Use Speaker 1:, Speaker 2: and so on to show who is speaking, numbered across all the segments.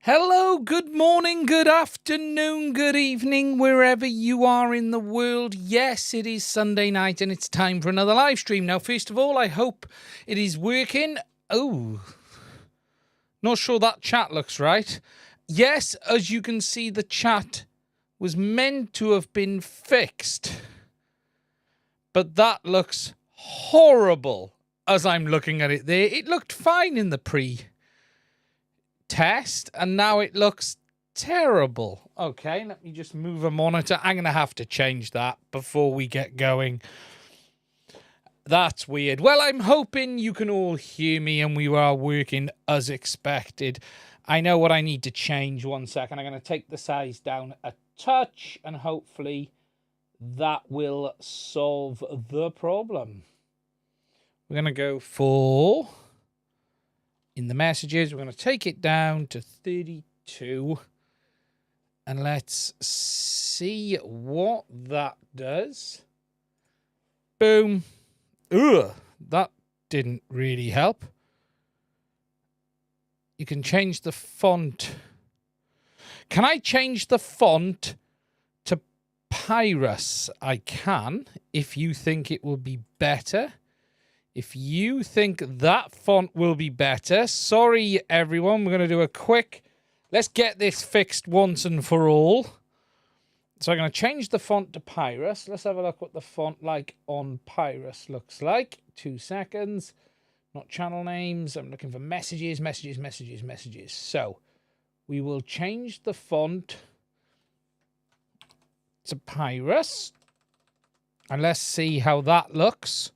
Speaker 1: Hello, good morning, good afternoon, good evening, wherever you are in the world. Yes, it is Sunday night and it's time for another live stream. Now, first of all, I hope it is working. Oh, not sure that chat looks right. Yes, as you can see, the chat was meant to have been fixed. But that looks horrible as I'm looking at it there. It looked fine in the pre-test, and now it looks terrible. Okay, let me just move a monitor. I'm going to have to change that before we get going. That's weird. Well, I'm hoping you can all hear me and we are working as expected. I know what I need to change. 1 second. I'm going to take the size down a touch and hopefully that will solve the problem. We're going to go for, in the messages, we're going to take it down to 32. And let's see what that does. Boom. Ugh, that didn't really help. You can change the font. Can I change the font to Pyrus? I can, if you think it will be better. If you think that font will be better. Sorry, everyone. We're going to do a quick... Let's get this fixed once and for all. So I'm going to change the font to Pyrus. Let's have a look what the font like on Pyrus looks like. 2 seconds. Not channel names. I'm looking for messages, messages, messages, messages. So we will change the font to Pyrus. And let's see how that looks.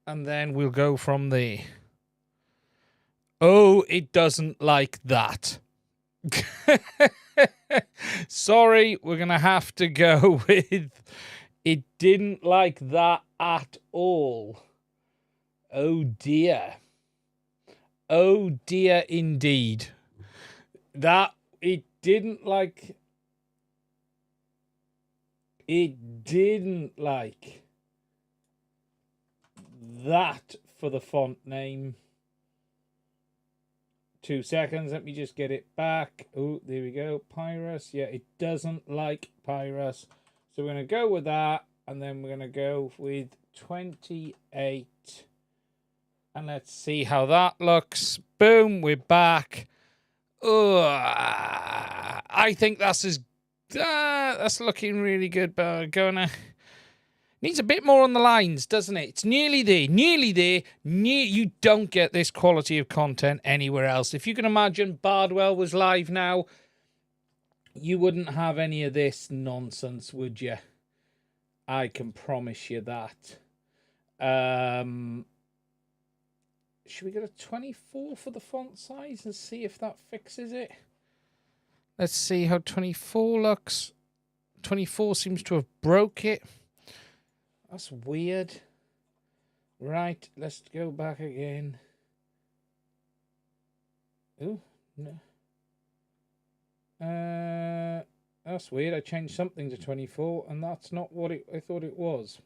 Speaker 1: And then we'll go from there. Oh, it doesn't like that. Sorry, we're going to have to go with... It didn't like that at all. Oh, dear. Oh, dear, indeed. That... It didn't like... It didn't like... that for the font name. 2 seconds. Let me just get it back. Oh, there we go. Pyrus. Yeah, it doesn't like Pyrus. So we're going to go with that. And then we're going to go with 28. And let's see how that looks. Boom. We're back. I think that's that's looking really good. But I'm gonna... Needs a bit more on the lines, doesn't it? It's nearly there. Nearly there. You don't get this quality of content anywhere else. If you can imagine Bardwell was live now, you wouldn't have any of this nonsense, would you? I can promise you that. Should we get a 24 for the font size and see if that fixes it? Let's see how 24 looks. 24 seems to have broke it. That's weird. Right, let's go back again. Oh, no. That's weird. I changed something to 24, and that's not what I thought it was.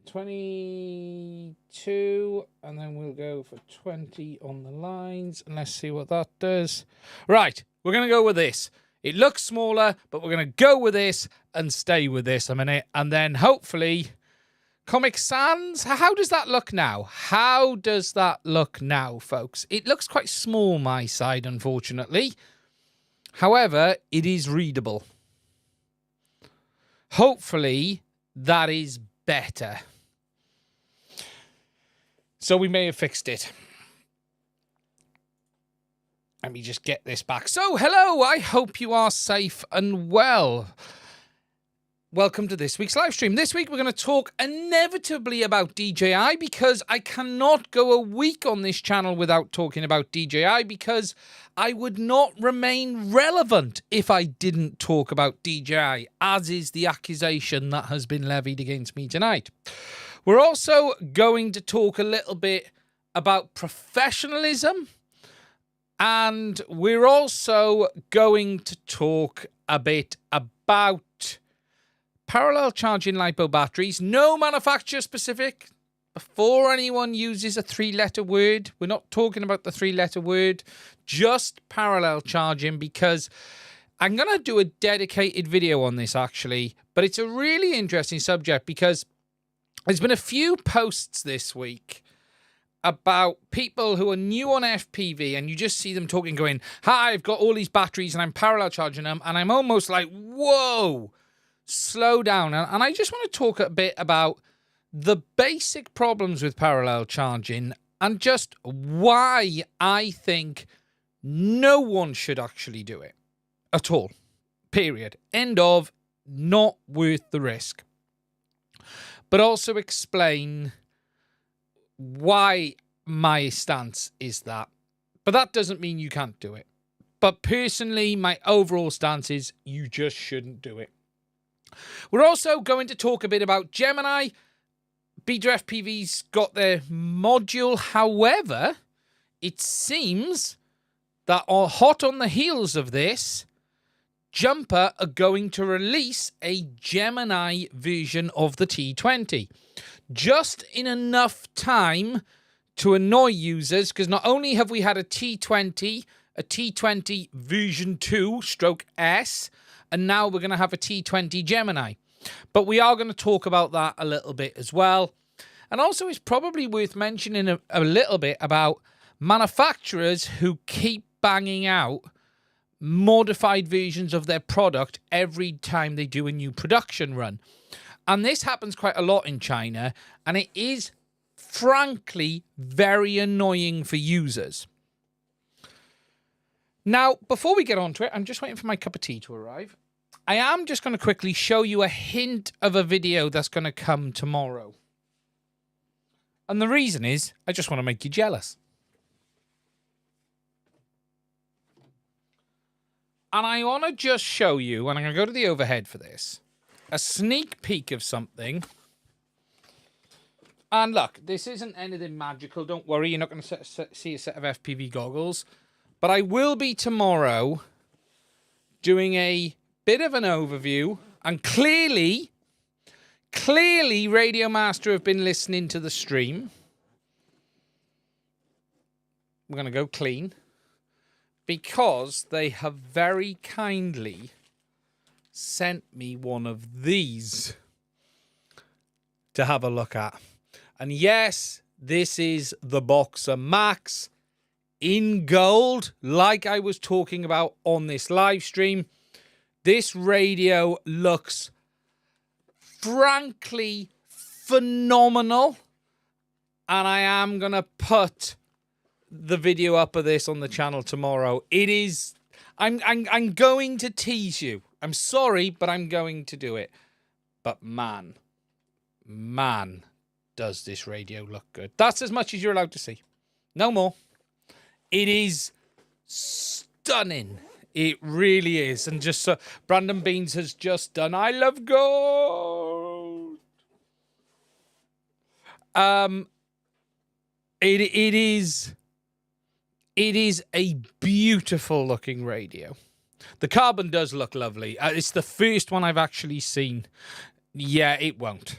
Speaker 1: 22, and then we'll go for 20 on the lines, and let's see what that does. Right, we're going to go with this. It looks smaller, but we're going to go with this and stay with this a minute. And then hopefully, Comic Sans, how does that look now? How does that look now, folks? It looks quite small, my side, unfortunately. However, it is readable. Hopefully, that is better. So we may have fixed it. Let me just get this back. So, hello, I hope you are safe and well. Welcome to this week's live stream. This week we're going to talk inevitably about DJI because I cannot go a week on this channel without talking about DJI because I would not remain relevant if I didn't talk about DJI, as is the accusation that has been levied against me tonight. We're also going to talk a little bit about professionalism. And we're also going to talk a bit about parallel charging LiPo batteries. No manufacturer specific. before anyone uses a 3-letter word, we're not talking about the 3-letter word, just parallel charging, because I'm going to do a dedicated video on this actually, but it's a really interesting subject because there's been a few posts this week about people who are new on FPV, and you just see them talking, going, hi, I've got all these batteries and I'm parallel charging them, and I'm almost like, whoa, slow down. And I just want to talk a bit about the basic problems with parallel charging and just why I think no one should actually do it at all. Period. End of. Not worth the risk. But also explain why my stance is that. But that doesn't mean you can't do it. But personally, my overall stance is you just shouldn't do it. We're also going to talk a bit about Gemini. Beta FPV's got their module. However, it seems that hot on the heels of this, Jumper are going to release a Gemini version of the T20. Just in enough time to annoy users, because not only have we had a T20 version 2 stroke S, and now we're going to have a T20 Gemini. But we are going to talk about that a little bit as well. And also it's probably worth mentioning a little bit about manufacturers who keep banging out modified versions of their product every time they do a new production run. And this happens quite a lot in China, and it is frankly very annoying for users. Now, before we get on to it, I'm just waiting for my cup of tea to arrive. I am just going to quickly show you a hint of a video that's going to come tomorrow. And the reason is, I just want to make you jealous. And I want to just show you, and I'm going to go to the overhead for this, a sneak peek of something. And look, this isn't anything magical. Don't worry, you're not going to see a set of FPV goggles. But I will be tomorrow doing a bit of an overview. And clearly, Radio Master have been listening to the stream. We're going to go clean, because they have very kindly sent me one of these to have a look at. And yes, this is the Boxer Max in gold, like I was talking about on this live stream. This radio looks frankly phenomenal, and I am going to put the video up of this on the channel tomorrow. It is, I'm going to tease you. I'm sorry, but I'm going to do it. But man, does this radio look good. That's as much as you're allowed to see. No more. It is stunning. It really is. And just so Brandon Beans has just done I Love Gold. It is a beautiful looking radio. The carbon does look lovely. It's the first one I've actually seen. Yeah, it won't.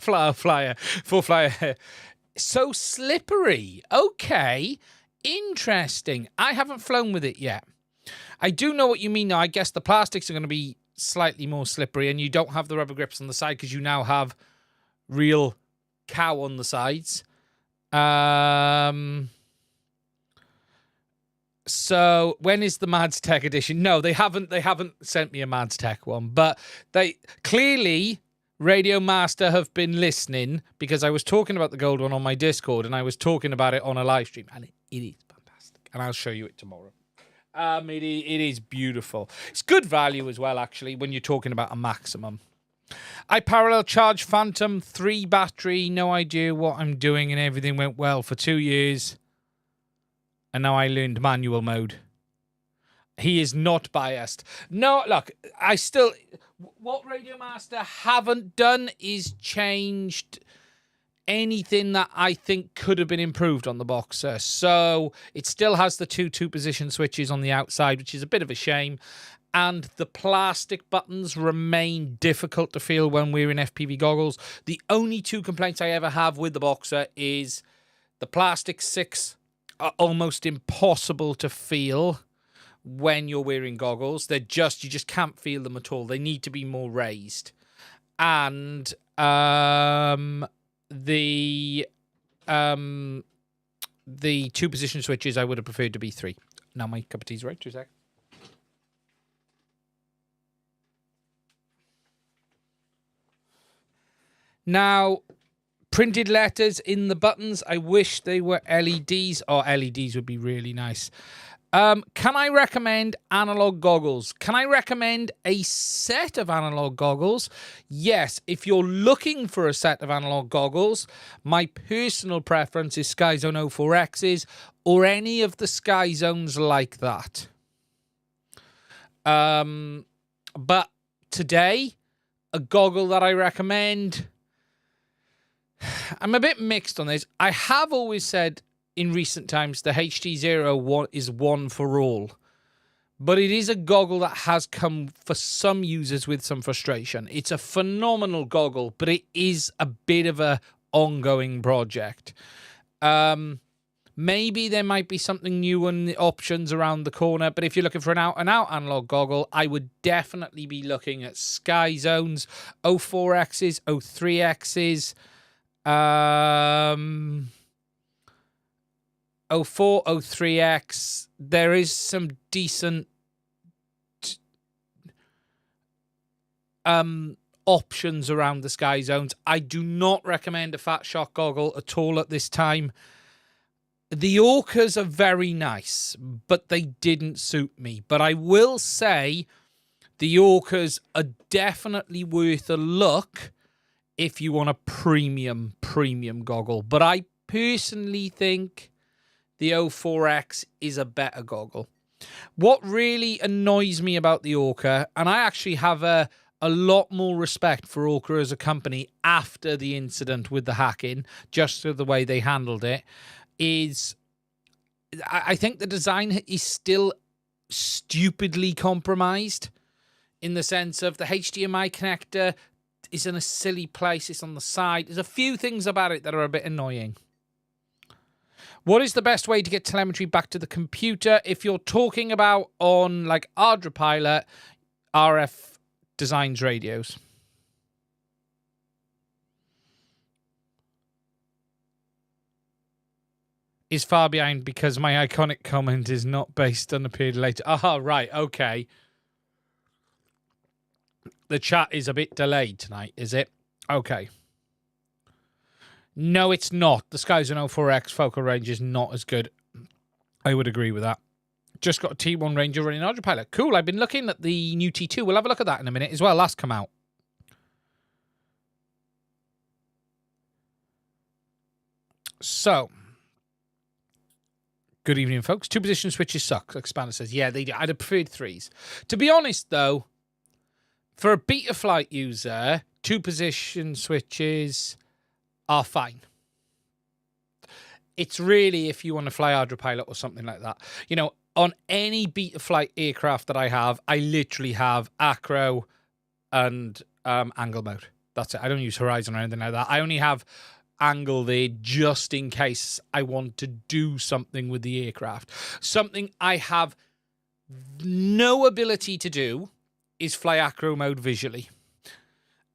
Speaker 1: Full flyer. So slippery. Okay. Interesting. I haven't flown with it yet. I do know what you mean now. I guess the plastics are going to be slightly more slippery, and you don't have the rubber grips on the side because you now have real cow on the sides. So when is the Mads Tech edition? No, they haven't sent me a Mads Tech one, but they clearly, Radio Master have been listening, because I was talking about the gold one on my Discord, and I was talking about it on a live stream, and it is fantastic. And I'll show you it tomorrow. It is beautiful. It's good value as well, actually, when you're talking about a maximum. I parallel charge Phantom 3 battery, no idea what I'm doing, and everything went well for 2 years. And now I learned manual mode. He is not biased. No, look, what Radio Master haven't done is changed anything that I think could have been improved on the Boxer. So it still has the two position switches on the outside, which is a bit of a shame. And the plastic buttons remain difficult to feel when we're in FPV goggles. The only two complaints I ever have with the Boxer is the plastic 6 are almost impossible to feel when you're wearing goggles. You just can't feel them at all. They need to be more raised. And the two position switches I would have preferred to be 3. Now my cup of tea's right. 2 seconds. Now, printed letters in the buttons. I wish they were LEDs. Oh, LEDs would be really nice. Can I recommend analog goggles? Can I recommend a set of analog goggles? Yes, if you're looking for a set of analog goggles, my personal preference is SkyZone 04Xs or any of the SkyZones like that. But today, a goggle that I recommend, I'm a bit mixed on this. I have always said in recent times, the HDZero is one for all. But it is a goggle that has come for some users with some frustration. It's a phenomenal goggle, but it is a bit of a ongoing project. Maybe there might be something new in the options around the corner, but if you're looking for an out-and-out analog goggle, I would definitely be looking at SkyZones, 04Xs, 03Xs, 04, 03X, there is some decent options around the SkyZones. I do not recommend a Fat Shock goggle at all at this time. The Orqas are very nice, but they didn't suit me. But I will say the Orqas are definitely worth a look if you want a premium goggle. But I personally think the 04X is a better goggle. What really annoys me about the Orqa, and I actually have a lot more respect for Orqa as a company after the incident with the hacking, just for the way they handled it, is I think the design is still stupidly compromised in the sense of the HDMI connector is in a silly place. It's on the side. There's a few things about it that are a bit annoying. What is the best way to get telemetry back to the computer? If you're talking about on like Ardra Pilot, RF Designs radios. Is far behind because my iconic comment is not based on a period later. Ah, right, okay. The chat is a bit delayed tonight, is it? Okay. No, it's not. The SkyZone 04X focal range is not as good. I would agree with that. Just got a T1 Ranger running Ardra Pilot. Cool, I've been looking at the new T2. We'll have a look at that in a minute as well. That's come out. So, good evening, folks. Two position switches suck. Expander says, yeah, they do. I'd have preferred 3s. To be honest, though, for a Betaflight user, two position switches are fine. It's really if you want to fly Ardra Pilot or something like that. You know, on any Betaflight aircraft that I have, I literally have acro and angle mode. That's it. I don't use horizon or anything like that. I only have angle there just in case I want to do something with the aircraft. Something I have no ability to do is fly acro mode visually.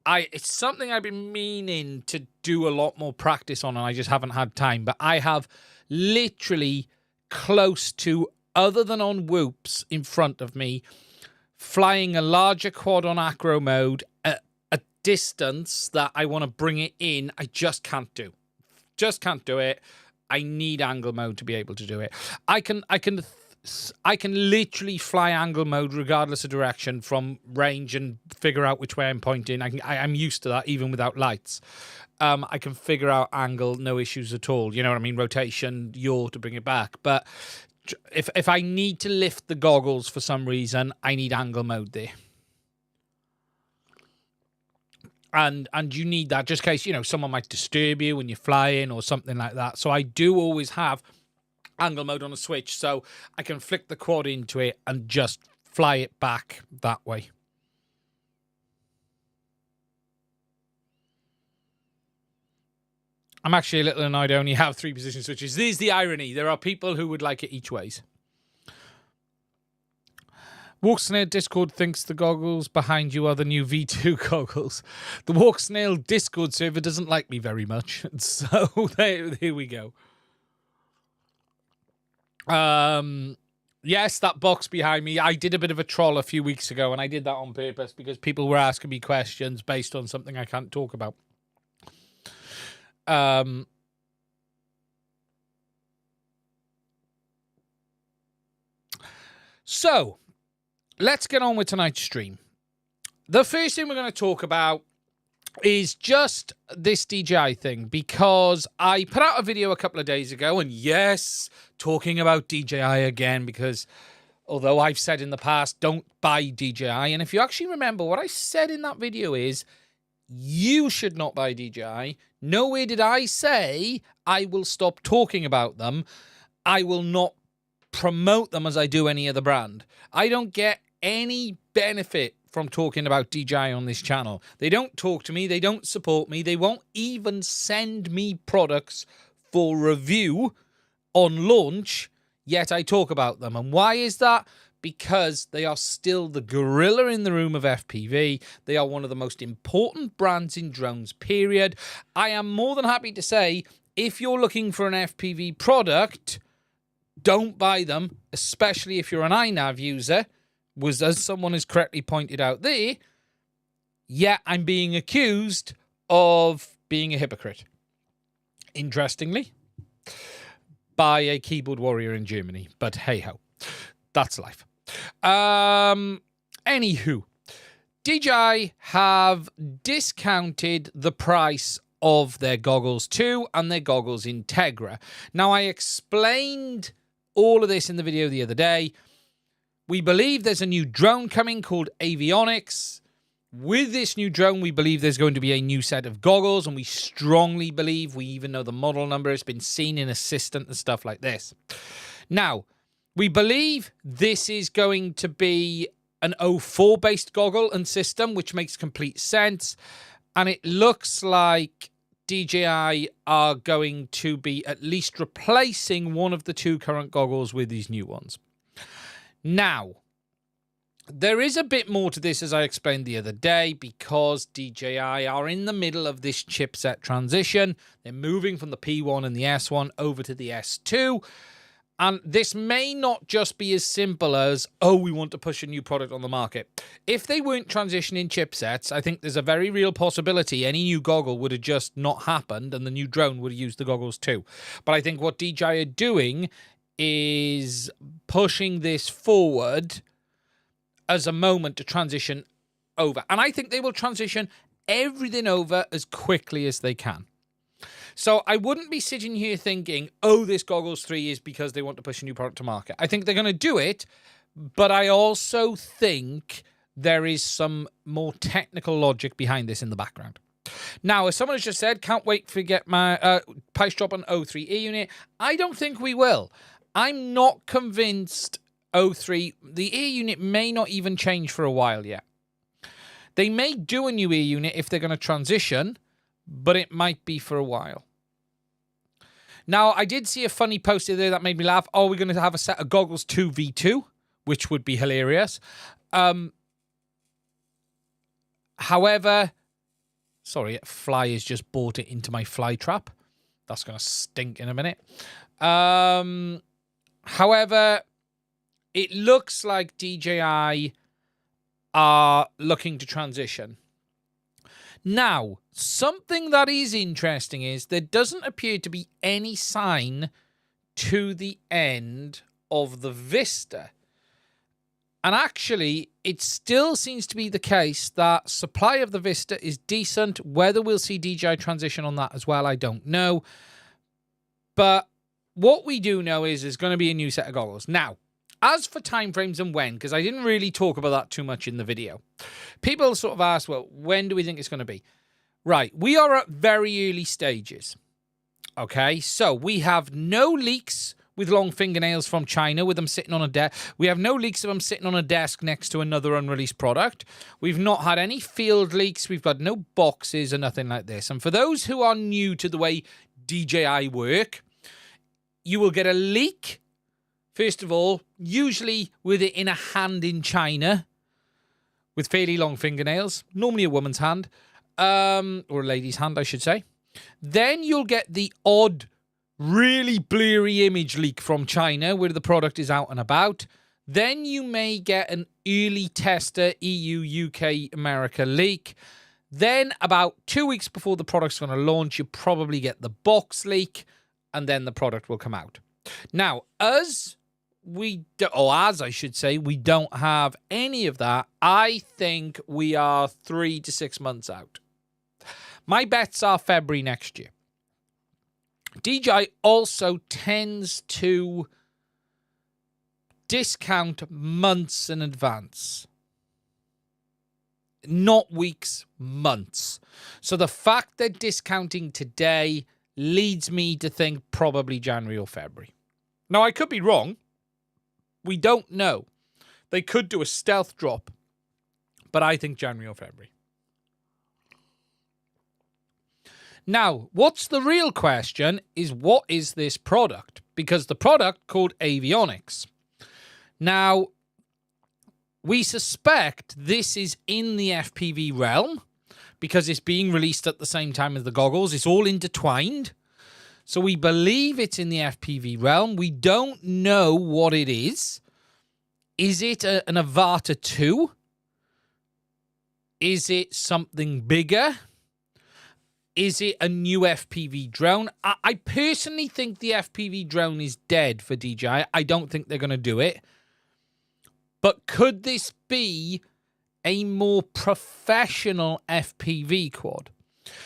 Speaker 1: It's something I've been meaning to do a lot more practice on, and I just haven't had time. But I have literally close to, other than on whoops in front of me, flying a larger quad on acro mode at a distance that I want to bring it in. I just can't do. Just can't do it. I need angle mode to be able to do it. I can literally fly angle mode regardless of direction from range and figure out which way I'm pointing. I'm used to that even without lights. I can figure out angle, no issues at all. You know what I mean? Rotation, yaw to bring it back. But if I need to lift the goggles for some reason, I need angle mode there. And you need that just in case, you know, someone might disturb you when you're flying or something like that. So I do always have angle mode on a switch, so I can flick the quad into it and just fly it back that way. I'm actually a little annoyed I only have 3 position switches. There's the irony. There are people who would like it each ways. Walksnail Discord thinks the goggles behind you are the new V2 goggles. The Walksnail Discord server doesn't like me very much. So here we go. Yes, that box behind me. I did a bit of a troll a few weeks ago, and I did that on purpose because people were asking me questions based on something I can't talk about. So let's get on with tonight's stream. The first thing we're going to talk about is just this DJI thing, because I put out a video a couple of days ago, and yes, talking about DJI again, because although I've said in the past, don't buy DJI, and if you actually remember what I said in that video is, you should not buy DJI. Nowhere did I say I will stop talking about them. I will not promote them as I do any other brand. I don't get any benefit from talking about DJI on this channel. They don't talk to me. They don't support me. They won't even send me products for review on launch, yet I talk about them. And why is that? Because they are still the gorilla in the room of FPV. They are one of the most important brands in drones, period. I am more than happy to say, if you're looking for an FPV product, don't buy them, especially if you're an iNav user. As someone has correctly pointed out there, yet I'm being accused of being a hypocrite. Interestingly, by a keyboard warrior in Germany. But hey-ho, that's life. Anywho, DJI have discounted the price of their goggles 2 and their goggles Integra. Now, I explained all of this in the video the other day. We believe there's a new drone coming called Avionics. With this new drone, we believe there's going to be a new set of goggles, and we strongly believe, we even know the model number has been seen in Assistant and stuff like this. Now, we believe this is going to be an 04-based goggle and system, which makes complete sense. And it looks like DJI are going to be at least replacing one of the 2 current goggles with these new ones. Now, there is a bit more to this, as I explained the other day, because DJI are in the middle of this chipset transition. They're moving from the P1 and the S1 over to the S2. And this may not just be as simple as, oh, we want to push a new product on the market. If they weren't transitioning chipsets, I think there's a very real possibility any new goggle would have just not happened and the new drone would have used the goggles too. But I think what DJI are doing is pushing this forward as a moment to transition over. And I think they will transition everything over as quickly as they can. So I wouldn't be sitting here thinking, oh, this Goggles 3 is because they want to push a new product to market. I think they're going to do it, but I also think there is some more technical logic behind this in the background. Now, as someone has just said, can't wait to get my price drop on O3 Air unit. I don't think we will. I'm not convinced O3, the Air unit may not even change for a while yet. They may do a new Air unit if they're going to transition, but it might be for a while. Now, I did see a funny post there that made me laugh. Oh, we're going to have a set of Goggles 2 V2, which would be hilarious. However, sorry, Fly has just bought it into my fly trap. That's going to stink in a minute. However, it looks like DJI are looking to transition. Now, something that is interesting is there doesn't appear to be any sign to the end of the Vista. And actually, it still seems to be the case that supply of the Vista is decent. Whether we'll see DJI transition on that as well, I don't know. But what we do know is there's going to be a new set of goggles. Now, As for timeframes and when, because I didn't really talk about that too much in the video, people sort of ask, well, when do we think it's going to be? Right, we are at very early stages. Okay, so we have no leaks with long fingernails from China with them sitting on a desk. We have no leaks of them sitting on a desk next to another unreleased product. We've not had any field leaks. We've got no boxes or nothing like this. And for those who are new to the way DJI work, you will get a leak, first of all, usually with it in a hand in China with fairly long fingernails, normally a woman's hand, or a lady's hand, I should say. Then you'll get the odd, really blurry image leak from China where the product is out and about. Then you may get an early tester EU, UK, America leak. Then about 2 weeks before the product's going to launch, you probably get the box leak, and then the product will come out. Now, as I should say, we don't have any of that, I think we are 3 to 6 months out. My bets are February next year. DJI also tends to discount months in advance. Not weeks, months. So the fact they're discounting today leads me to think probably January or February. Now, I could be wrong. We don't know. They could do a stealth drop, but I think January or February. Now, what's the real question is, what is this product? Because the product called Avionics. Now, we suspect this is in the FPV realm because it's being released at the same time as the goggles. It's all intertwined. So we believe it's in the FPV realm. We don't know what it is. Is it an Avata 2? Is it something bigger? Is it a new FPV drone? I personally think the FPV drone is dead for DJI. I don't think they're going to do it. But could this be a more professional FPV quad?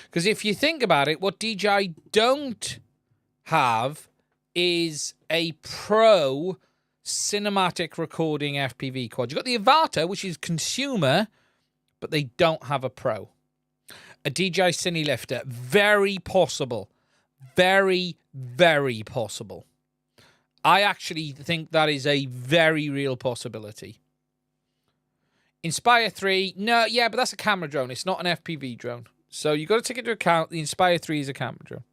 Speaker 1: Because if you think about it, what DJI don't have is a pro cinematic recording FPV quad. You've got the Avata, which is consumer, but they don't have a pro. A DJI Cine Lifter, very possible. Very, very possible. I actually think that is a very real possibility. Inspire 3, no, yeah, but that's a camera drone. It's not an FPV drone. So you've got to take into account the Inspire 3 is a camera drone.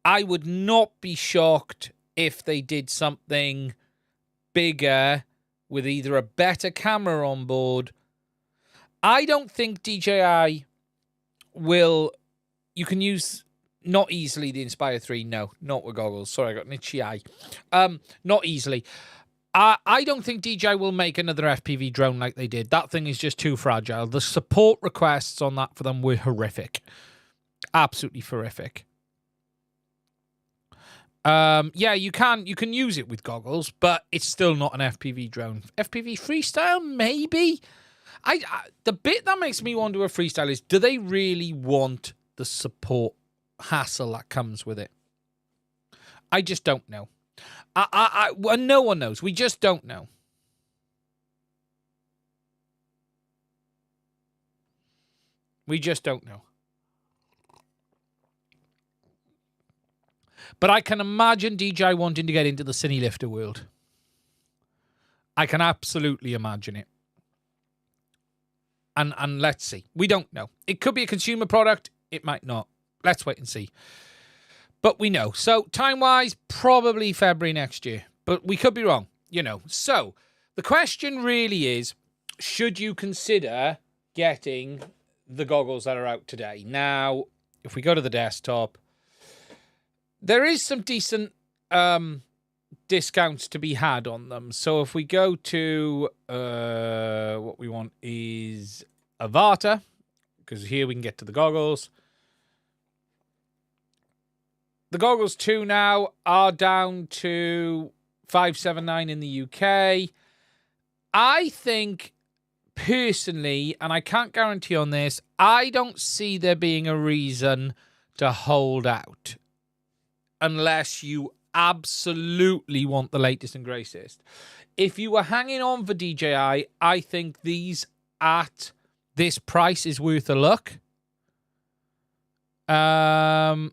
Speaker 1: I would not be shocked if they did something bigger with either a better camera on board. I don't think DJI will... You can use... Not easily the Inspire 3. No, not with goggles. Sorry, I got an itchy eye. Not easily. I don't think DJI will make another FPV drone like they did. That thing is just too fragile. The support requests on that for them were horrific. Absolutely horrific. Yeah, you can use it with goggles, but it's still not an FPV drone. FPV freestyle, maybe? The bit that makes me want to do a freestyle is, do they really want the support hassle that comes with it? I just don't know. Well, no one knows. We just don't know. We just don't know. But I can imagine DJI wanting to get into the Cine Lifter world. I can absolutely imagine it. And let's see. We don't know. It could be a consumer product. It might not. Let's wait and see. But we know. So, time-wise, probably February next year. But we could be wrong, you know. So, the question really is, should you consider getting the goggles that are out today? Now, if we go to the desktop, there is some decent discounts to be had on them. So, if we go to what we want is Avata, because here we can get to the goggles. The goggles 2 now are down to $579 in the UK. I think, personally, and I can't guarantee on this, I don't see there being a reason to hold out. Unless you absolutely want the latest and greatest. If you were hanging on for DJI, I think these at this price is worth a look. I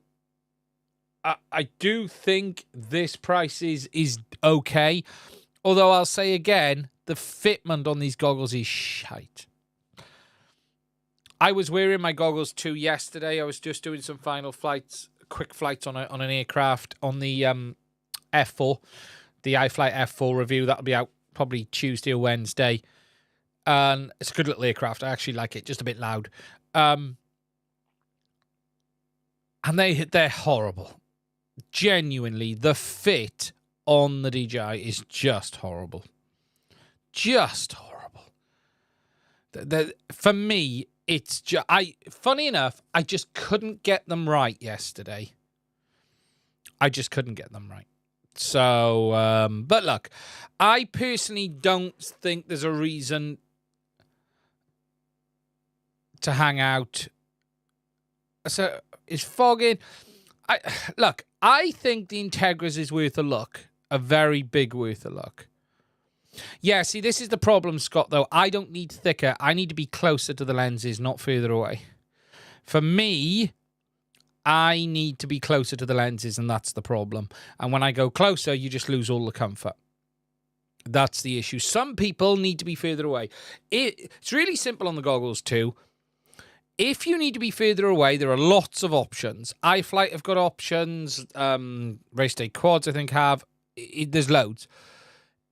Speaker 1: do think this price is okay. Although I'll say again, the fitment on these goggles is shite. I was wearing my goggles too yesterday. I was just doing some final flights, quick flights on an aircraft on the F4, the iFlight F4 review. That'll be out probably Tuesday or Wednesday. And it's a good little aircraft. I actually like it, just a bit loud. And they're horrible. Genuinely, the fit on the DJI is just horrible. Just horrible. For me, it's just... funny enough, I just couldn't get them right yesterday. I just couldn't get them right. So, but look, I personally don't think there's a reason to hang out. So, it's fogging. Look, I think the Enquiries is worth a look. A very big worth a look. Yeah, see, this is the problem, Scott, though. I don't need thicker. I need to be closer to the lenses, not further away. For me, I need to be closer to the lenses, and that's the problem. And when I go closer, you just lose all the comfort. That's the issue. Some people need to be further away. It's really simple on the goggles, too. If you need to be further away, there are lots of options. iFlight have got options. Race Day Quads, I think, have. There's loads.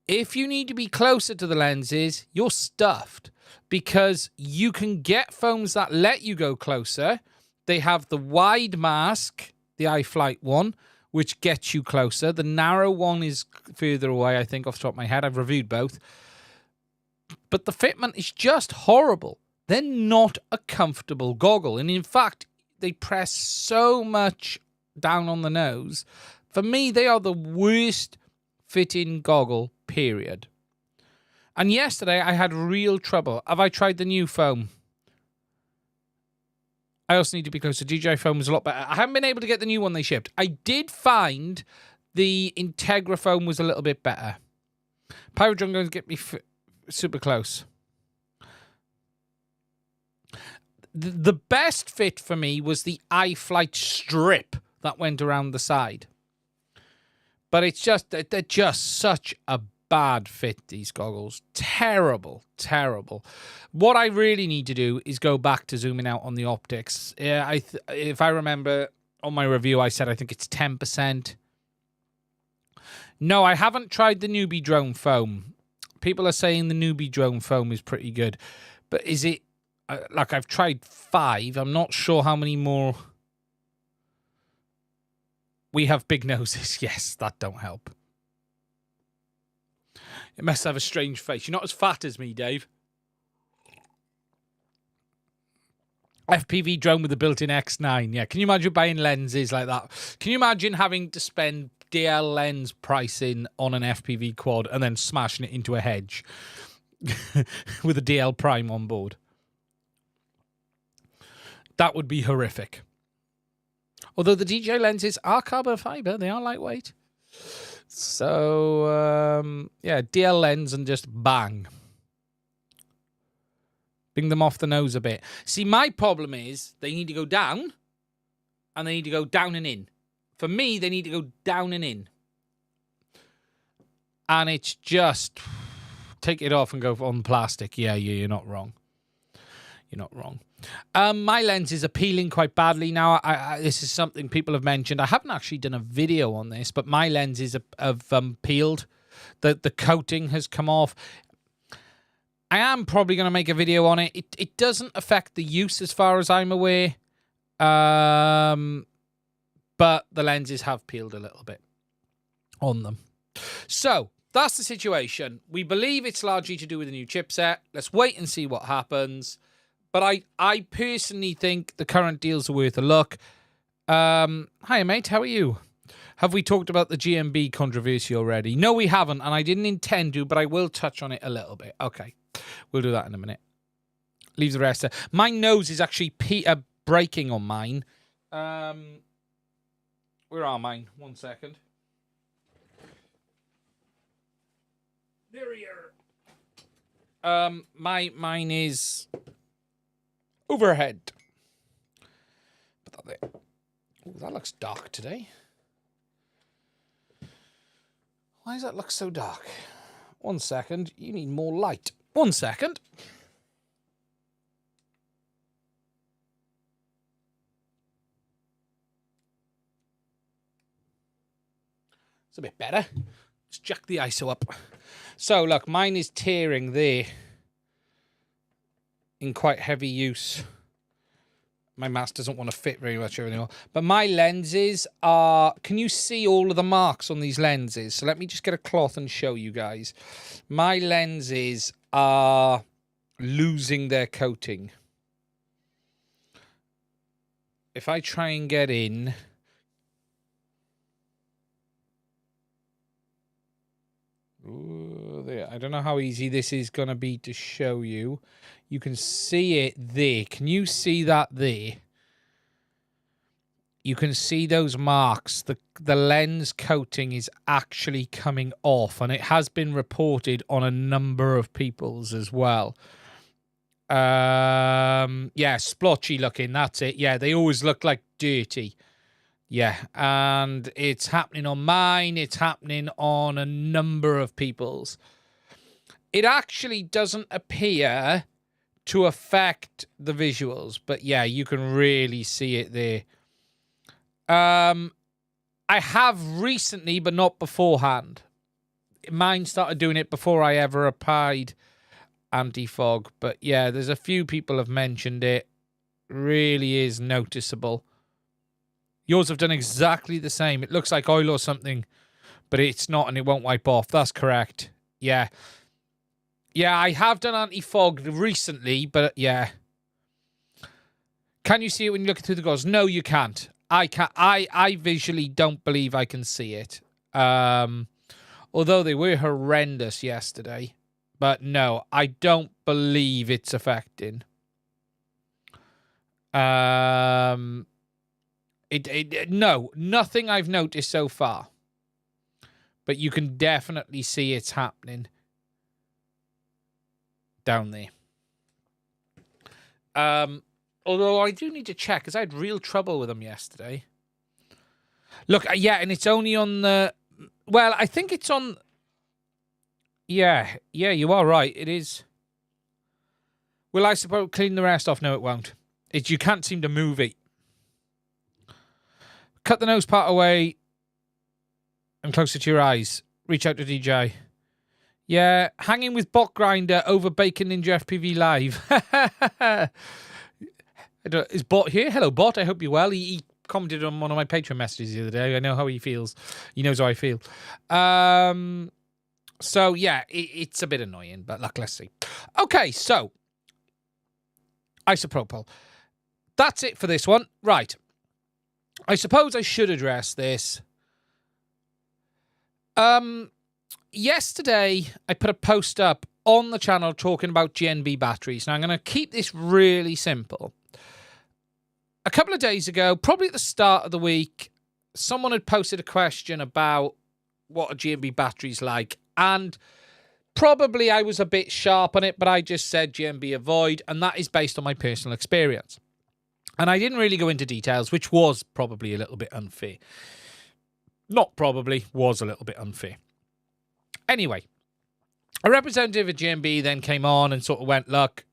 Speaker 1: If you need to be closer to the lenses, you're stuffed because you can get phones that let you go closer. They have the wide mask, the iFlight one, which gets you closer. The narrow one is further away, I think, off the top of my head. I've reviewed both. But the fitment is just horrible. They're not a comfortable goggle. And in fact, they press so much down on the nose. For me, they are the worst fitting goggle, period. And yesterday, I had real trouble. Have I tried the new foam? I also need to be closer. DJI foam was a lot better. I haven't been able to get the new one they shipped. I did find the Integra foam was a little bit better. Pirate Drone going to get me super close. The best fit for me was the iFlight strip that went around the side. But it's just, they're just such a bad fit, these goggles. Terrible, terrible. What I really need to do is go back to zooming out on the optics. Yeah, if I remember on my review, I said I think it's 10%. No, I haven't tried the newbie drone foam. People are saying the newbie drone foam is pretty good. But is it... like, I've tried 5. I'm not sure how many more. We have big noses. Yes, that don't help. It must have a strange face. You're not as fat as me, Dave. FPV drone with a built-in X9. Yeah, can you imagine buying lenses like that? Can you imagine having to spend DL lens pricing on an FPV quad and then smashing it into a hedge with a DL Prime on board? That would be horrific. Although the DJI lenses are carbon fiber, they are lightweight. So, yeah, DL lens and just bang. Bring them off the nose a bit. See, my problem is they need to go down and they need to go down and in. For me, they need to go down and in. And it's just take it off and go on plastic. Yeah, you're not wrong. You're not wrong. My lens is peeling quite badly now. This is something people have mentioned. I haven't actually done a video on this, but my lenses have peeled. The coating has come off. I am probably going to make a video on it. It doesn't affect the use as far as I'm aware. But the lenses have peeled a little bit on them. So that's the situation. We believe it's largely to do with the new chipset. Let's wait and see what happens. But I personally think the current deals are worth a look. Hi, mate. How are you? Have we talked about the GMB controversy already? No, we haven't, and I didn't intend to, but I will touch on it a little bit. Okay, we'll do that in a minute. Leave the rest there. My nose is actually breaking on mine. Where are mine? 1 second. Mine is overhead. Put that there. Oh, that looks dark today. Why does that look so dark? 1 second. You need more light. 1 second. It's a bit better. Let's jack the ISO up. So, look, mine is tearing there in quite heavy use. My mask doesn't want to fit very much anymore. But my lenses are... Can you see all of the marks on these lenses? So let me just get a cloth and show you guys. My lenses are losing their coating. If I try and get in... Ooh, there. I don't know how easy this is going to be to show you. You can see it there. Can you see that there? You can see those marks. The lens coating is actually coming off, and it has been reported on a number of people's as well. Yeah, splotchy looking. That's it. Yeah, they always look like dirty. Yeah, and it's happening on mine. It's happening on a number of people's. It actually doesn't appear to affect the visuals, but yeah, you can really see it there. I have recently, but not beforehand. Mine started doing it before I ever applied anti-fog, but yeah, there's a few people have mentioned it. Really is noticeable. Yours have done exactly the same. It looks like oil or something, but it's not, and it won't wipe off. That's correct. Yeah. Yeah, I have done anti-fog recently, but yeah. Can you see it when you look through the goggles? No, you can't. I can't. I visually don't believe I can see it. Although they were horrendous yesterday. But no, I don't believe it's affecting. No, nothing I've noticed so far. But you can definitely see it's happening down there. Although I do need to check, because I had real trouble with them yesterday. Look, yeah, and it's only on the... Well, I think it's on... Yeah, you are right. It is. Will I suppose clean the rest off? No, it won't. You can't seem to move it. Cut the nose part away and closer to your eyes. Reach out to DJI. Yeah, hanging with bot grinder over Bacon Ninja FPV live. Is Bot here? Hello, Bot. I hope you're well. He commented on one of my Patreon messages the other day. I know how he feels. He knows how I feel. So, yeah, it's a bit annoying, but look, let's see. Okay, so, isopropyl. That's it for this one. Right. I suppose I should address this. Yesterday, I put a post up on the channel talking about GNB batteries. Now, I'm going to keep this really simple. A couple of days ago, probably at the start of the week, someone had posted a question about what a GNB battery's like. And probably I was a bit sharp on it, but I just said GNB avoid, and that is based on my personal experience. And I didn't really go into details, which was probably a little bit unfair. Not probably, was a little bit unfair. Anyway, a representative at GNB then came on and sort of went, look,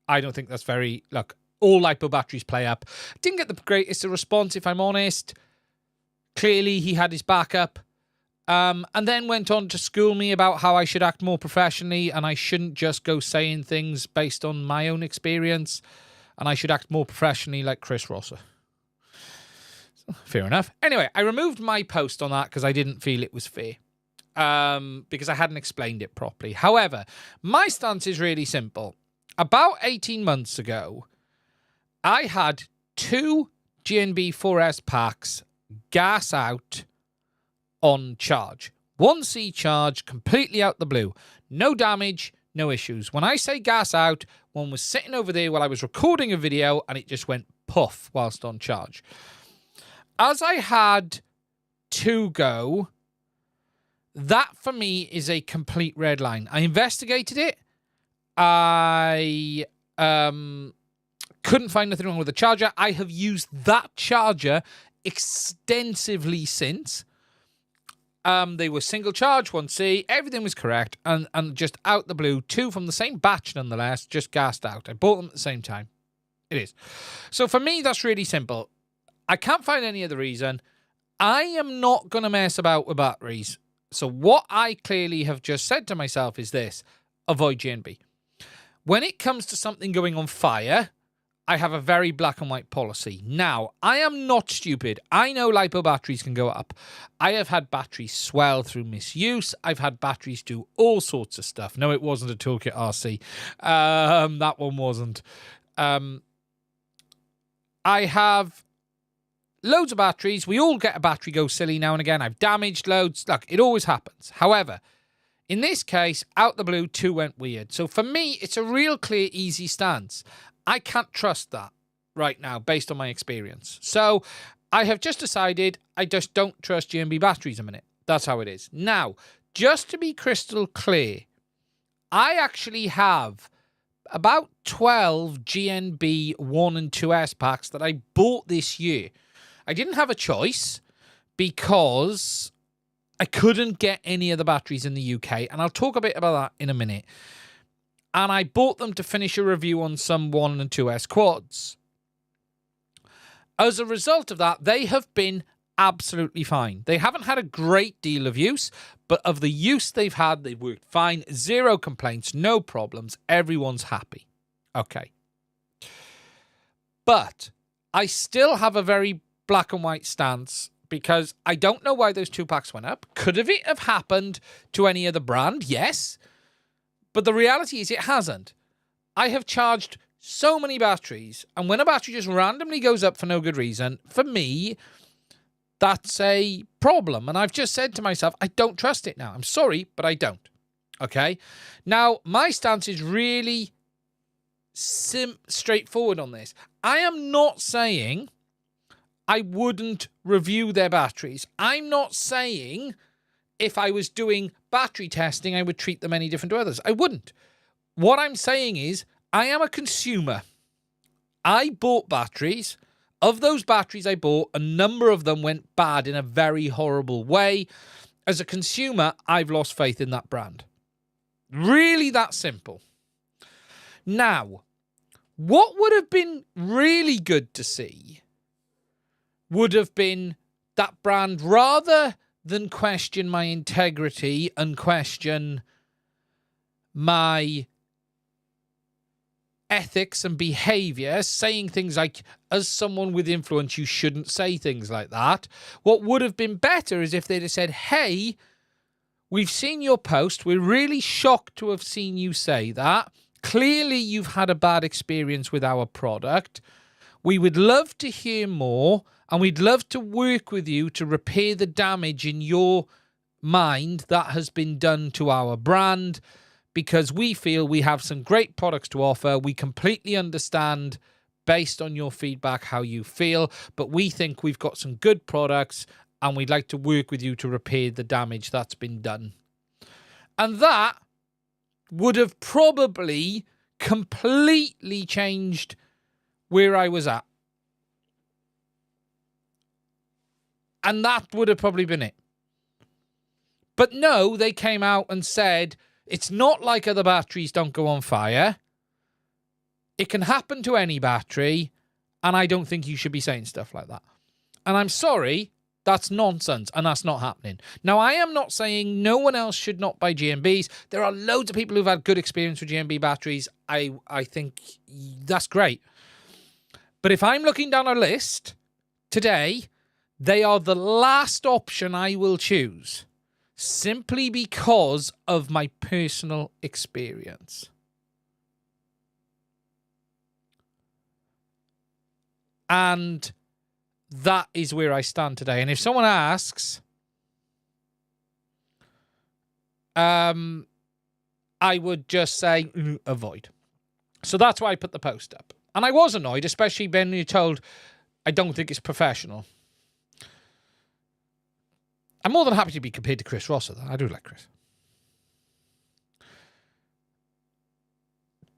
Speaker 1: I don't think that's very... Look, all LiPo batteries play up. Didn't get the greatest response, if I'm honest. Clearly, he had his backup. And then went on to school me about how I should act more professionally and I shouldn't just go saying things based on my own experience and I should act more professionally like Chris Rosser. Fair enough. Anyway, I removed my post on that because I didn't feel it was fair. Because I hadn't explained it properly. However, my stance is really simple. About 18 months ago, I had 2 GNB 4S packs gas out on charge. 1C charge, completely out the blue. No damage, no issues. When I say gas out, one was sitting over there while I was recording a video and it just went puff whilst on charge. As I had 2 go, That, for me, is a complete red line. I investigated it. I couldn't find nothing wrong with the charger. I have used that charger extensively since. They were single charge, 1C. Everything was correct. And just out the blue, 2 from the same batch, nonetheless, just gassed out. I bought them at the same time. It is. So for me, that's really simple. I can't find any other reason. I am not going to mess about with batteries. So what I clearly have just said to myself is this: avoid GNB. When it comes to something going on fire, I have a very black and white policy. Now, I am not stupid. I know LiPo batteries can go up. I have had batteries swell through misuse. I've had batteries do all sorts of stuff. No, it wasn't a Toolkit RC. That one wasn't. I have loads of batteries. We all get a battery go silly now and again. I've damaged loads. Look, it always happens. However, in this case, out the blue, 2 went weird. So for me, it's a real clear, easy stance. I can't trust that right now based on my experience. So I have just decided I just don't trust GNB batteries a minute. That's how it is. Now, just to be crystal clear, I actually have about 12 GNB 1 and 2S packs that I bought this year. I didn't have a choice because I couldn't get any of the batteries in the UK, and I'll talk a bit about that in a minute. And I bought them to finish a review on some 1 and 2S quads. As a result of that, they have been absolutely fine. They haven't had a great deal of use, but of the use they've had, they've worked fine. 0 complaints, no problems. Everyone's happy. Okay. But I still have a very black and white stance because I don't know why those 2 packs went up. Could it have happened to any other brand? Yes. But the reality is it hasn't. I have charged so many batteries, and when a battery just randomly goes up for no good reason, for me, that's a problem. And I've just said to myself, I don't trust it now. I'm sorry, but I don't. Okay? Now, my stance is really straightforward on this. I am not saying I wouldn't review their batteries. I'm not saying if I was doing battery testing, I would treat them any different to others. I wouldn't. What I'm saying is, I am a consumer. I bought batteries. Of those batteries I bought, a number of them went bad in a very horrible way. As a consumer, I've lost faith in that brand. Really that simple. Now, what would have been really good to see would have been that brand, rather than question my integrity and question my ethics and behavior, saying things like, as someone with influence, you shouldn't say things like that. What would have been better is if they'd have said, hey, we've seen your post. We're really shocked to have seen you say that. Clearly, you've had a bad experience with our product. We would love to hear more, and we'd love to work with you to repair the damage in your mind that has been done to our brand, because we feel we have some great products to offer. We completely understand, based on your feedback, how you feel, but we think we've got some good products, and we'd like to work with you to repair the damage that's been done. And that would have probably completely changed where I was at. And that would have probably been it. But no, they came out and said, it's not like other batteries don't go on fire. It can happen to any battery, and I don't think you should be saying stuff like that. And I'm sorry, that's nonsense, and that's not happening. Now, I am not saying no one else should not buy GNBs. There are loads of people who've had good experience with GNB batteries. I think that's great. But if I'm looking down a list today, they are the last option I will choose, simply because of my personal experience. And that is where I stand today. And if someone asks, I would just say, avoid. So that's why I put the post up. And I was annoyed, especially when you're told, I don't think it's professional. I'm more than happy to be compared to Chris Rosser, though. I do like Chris.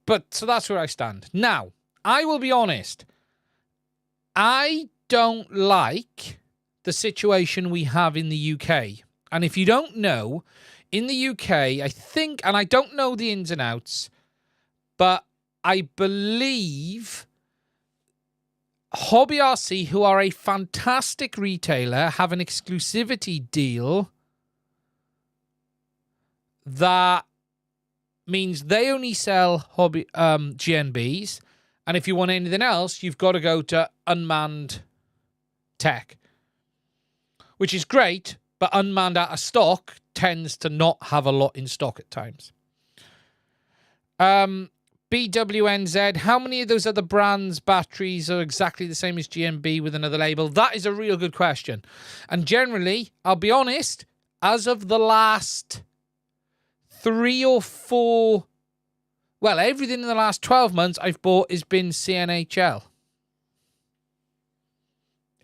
Speaker 1: But, so that's where I stand. Now, I will be honest. I don't like the situation we have in the UK. And if you don't know, in the UK, I think, and I don't know the ins and outs, but I believe Hobby RC, who are a fantastic retailer, have an exclusivity deal that means they only sell hobby GNBs, and if you want anything else, you've got to go to unmanned tech, which is great, but unmanned out of stock tends to not have a lot in stock at times. BWNZ, how many of those other brands' batteries are exactly the same as GNB with another label? That is a real good question. And generally, I'll be honest, as of the last 3 or 4, well, everything in the last 12 months I've bought has been CNHL.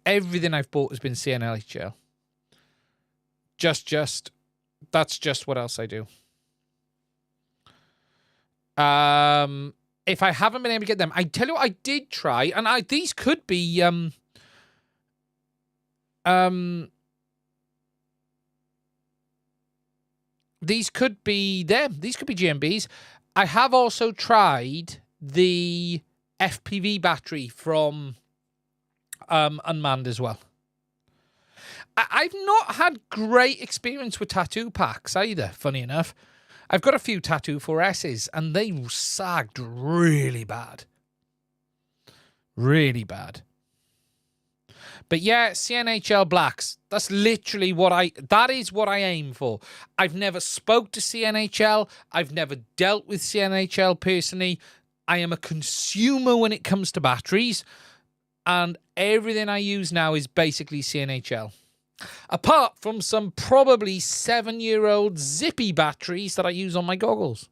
Speaker 1: Everything I've bought has been CNHL. That's just what else I do. If I haven't been able to get them, I tell you what, I did try, and these could be these could be them. These could be GMBs. I have also tried the FPV battery from Unmanned as well. I've not had great experience with tattoo packs either, funny enough. I've got a few Tattoo 4S's, and they sagged really bad. Really bad. But yeah, CNHL Blacks, that's literally that is what I aim for. I've never spoke to CNHL. I've never dealt with CNHL personally. I am a consumer when it comes to batteries, and everything I use now is basically CNHL. Apart from some probably 7-year-old zippy batteries that I use on my goggles.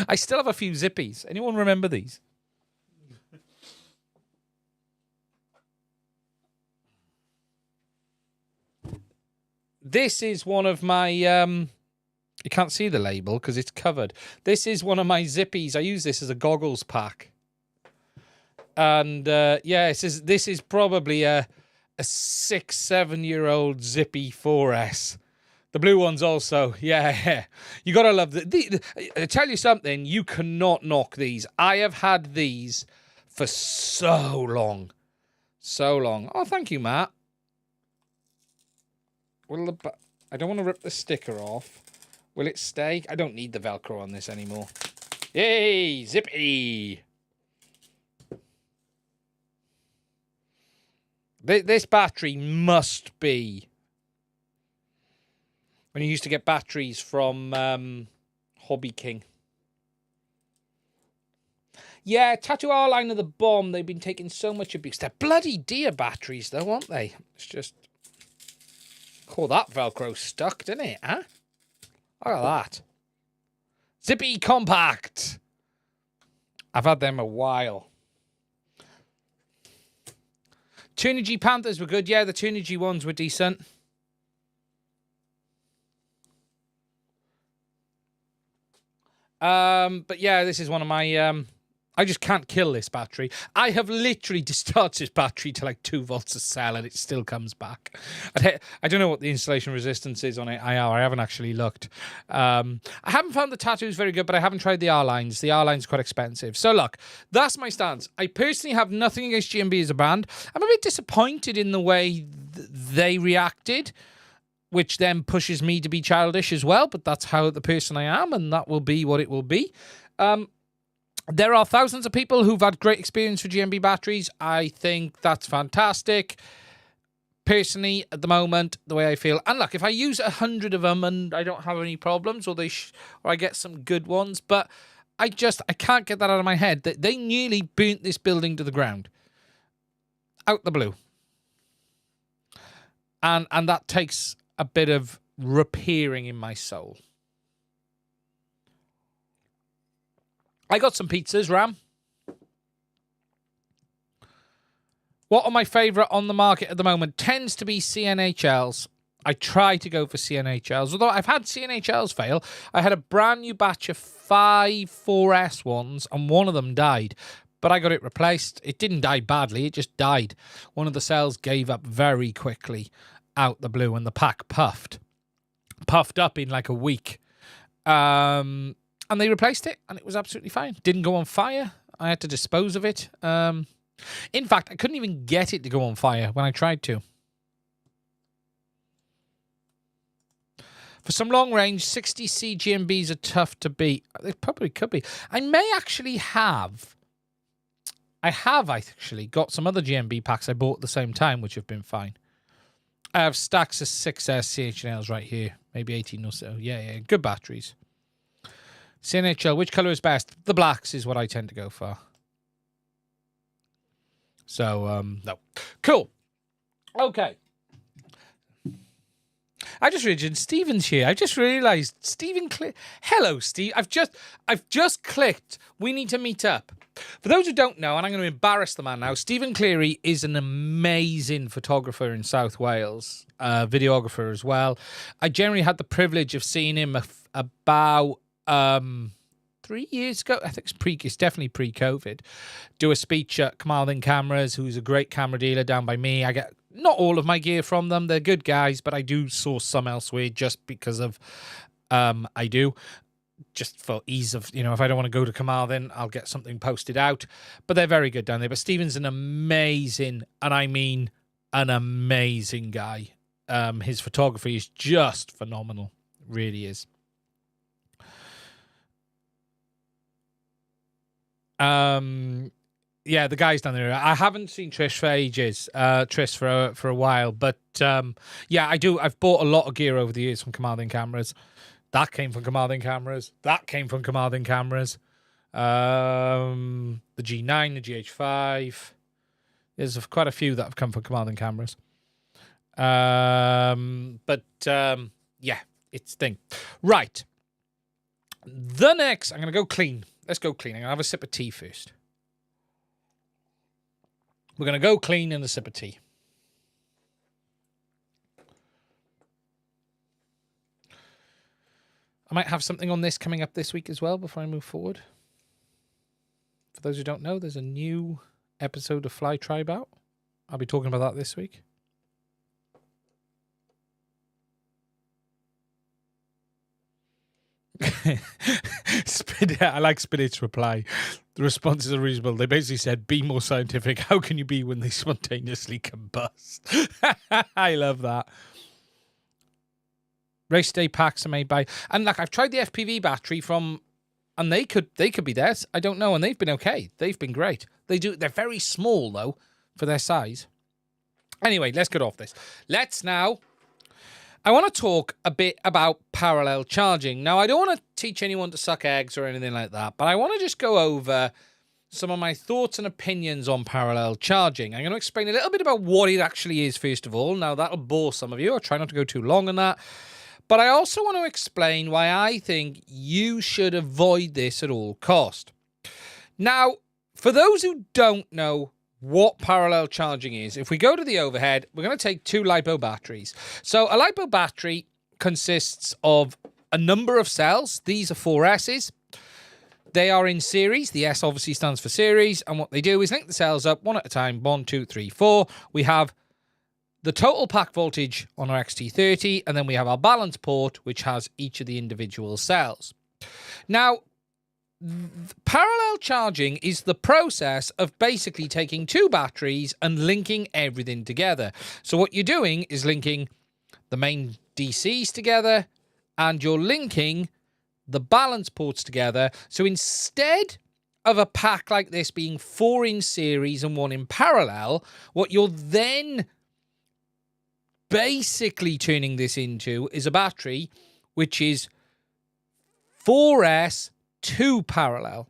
Speaker 1: I still have a few zippies. Anyone remember these? This is one of my... you can't see the label because it's covered. This is one of my zippies. I use this as a goggles pack. And yeah, this is probably a 6-7-year-old zippy 4S. The blue one's also, yeah. You gotta love I tell you something, you cannot knock these. I have had these for so long. So long. Oh, thank you, Matt. I don't want to rip the sticker off. Will it stay? I don't need the Velcro on this anymore. Yay, zippy. This battery must be... when you used to get batteries from Hobby King. Yeah, Tattoo R-Line are the bomb. They've been taking so much abuse. They're bloody dear batteries, though, aren't they? It's just... Call that Velcro stuck, didn't it, huh? Look at that. Zippy Compact. I've had them a while. Turnigy Panthers were good. Yeah, the Turnigy ones were decent. But yeah, this is one of my... I just can't kill this battery. I have literally discharged this battery to like 2 volts a cell and it still comes back. I don't know what the installation resistance is on it. I haven't actually looked. I haven't found the tattoos very good, but I haven't tried the R-Lines. The R-Line's quite expensive. So look, that's my stance. I personally have nothing against GMB as a band. I'm a bit disappointed in the way they reacted, which then pushes me to be childish as well, but that's how the person I am, and that will be what it will be. There are thousands of people who've had great experience with GMB batteries. I think that's fantastic. Personally, at the moment, the way I feel, and look, if I use 100 of them and I don't have any problems, or I get some good ones, but I can't get that out of my head. They nearly burnt this building to the ground. Out the blue. And that takes a bit of repairing in my soul. I got some pizzas, Ram. What are my favourite on the market at the moment? Tends to be CNHLs. I try to go for CNHLs, although I've had CNHLs fail. I had a brand new batch of 5 4S ones, and one of them died. But I got it replaced. It didn't die badly, it just died. One of the cells gave up very quickly out the blue, and the pack puffed up in like a week. And they replaced it, and it was absolutely fine. Didn't go on fire. I had to dispose of it. In fact, I couldn't even get it to go on fire when I tried to. For some long range, 60 CGMBs are tough to beat. They probably could be. I have actually got some other GMB packs I bought at the same time, which have been fine. I have stacks of 6S CHNLs right here. Maybe 18 or so. Yeah. Good batteries. CNHL, which colour is best? The blacks is what I tend to go for. So, no. Cool. Okay. I just realized Stephen's here. I just realised Stephen. Hello, Steve. I've just clicked. We need to meet up. For those who don't know, and I'm going to embarrass the man now, Stephen Cleary is an amazing photographer in South Wales, videographer as well. I generally had the privilege of seeing him about 3 years ago. I think it's definitely pre-COVID. Do a speech at Carmarthen Cameras, who's a great camera dealer down by me. I get not all of my gear from them. They're good guys, but I do source some elsewhere just because of I do. Just for ease of, if I don't want to go to Carmarthen, I'll get something posted out. But they're very good down there. But Stephen's an amazing, and I mean an amazing guy. His photography is just phenomenal. Really is. Yeah, the guys down there. I haven't seen Trish for ages. Trish for a while. But yeah, I do. I've bought a lot of gear over the years from Carmarthen Cameras. That came from Carmarthen Cameras. That came from Carmarthen Cameras. The G9, the GH5. There's quite a few that have come from Carmarthen Cameras. But yeah, it's a thing. Right. The next, I'm going to go clean. Let's go clean. I'm going to have a sip of tea first. We're going to go clean and a sip of tea. I might have something on this coming up this week as well before I move forward. For those who don't know, there's a new episode of Fly Tribe out. I'll be talking about that this week. I like Spirit's reply. The responses are reasonable. They basically said, be more scientific. How can you be when they spontaneously combust? I love that. Race day packs are made by, and like I've tried the FPV battery from, and they could be theirs. I don't know, and they've been okay. They've been great. They're very small though for their size. Anyway, let's get off this. I want to talk a bit about parallel charging. Now, I don't want to teach anyone to suck eggs or anything like that, but I want to just go over some of my thoughts and opinions on parallel charging. I'm going to explain a little bit about what it actually is, first of all. Now, that'll bore some of you. I'll try not to go too long on that. But I also want to explain why I think you should avoid this at all cost. Now, for those who don't know what parallel charging is, if we go to the overhead, we're going to take 2 LiPo batteries. So a LiPo battery consists of a number of cells. These are 4S's. They are in series. The S obviously stands for series. And what they do is link the cells up one at a time. 1, 2, 3, 4. We have the total pack voltage on our XT30, and then we have our balance port, which has each of the individual cells. Now, parallel charging is the process of basically taking 2 batteries and linking everything together. So what you're doing is linking the main DCs together, and you're linking the balance ports together. So instead of a pack like this being 4 in series and 1 in parallel, what you're then basically turning this into is a battery which is 4S, 2 parallel.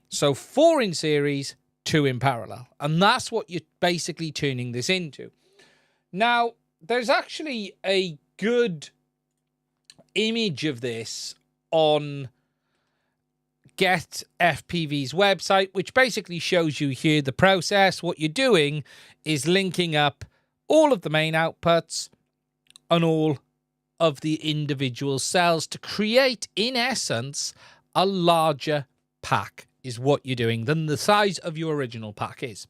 Speaker 1: So 4 in series, 2 in parallel. And that's what you're basically turning this into. Now, there's actually a good image of this on Get FPV's website, which basically shows you here the process. What you're doing is linking up all of the main outputs and all of the individual cells to create, in essence, a larger pack is what you're doing than the size of your original pack is.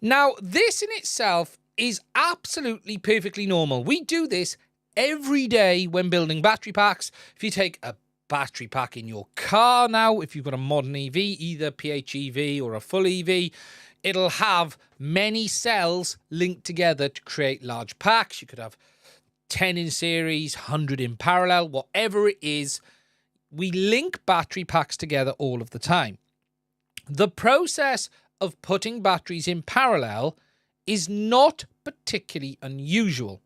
Speaker 1: Now, this in itself is absolutely perfectly normal. We do this every day when building battery packs. If you take a battery pack in your car now, if you've got a modern EV, either PHEV or a full EV, it'll have many cells linked together to create large packs. You could have 10 in series, 100 in parallel, whatever it is. We link battery packs together all of the time. The process of putting batteries in parallel is not particularly unusual.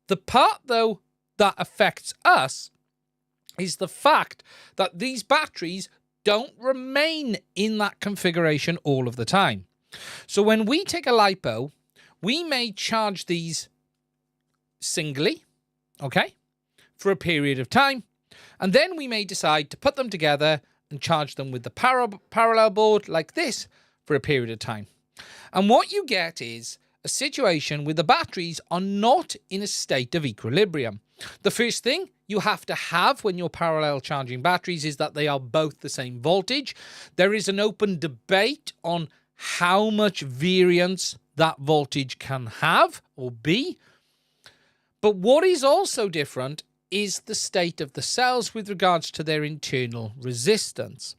Speaker 1: The part, though, that affects us is the fact that these batteries don't remain in that configuration all of the time. So when we take a LiPo, we may charge these singly, okay, for a period of time, and then we may decide to put them together and charge them with the parallel board like this for a period of time. And what you get is a situation where the batteries are not in a state of equilibrium. The first thing you have to have when you're parallel charging batteries is that they are both the same voltage. There is an open debate on how much variance that voltage can have or be. But what is also different is the state of the cells with regards to their internal resistance.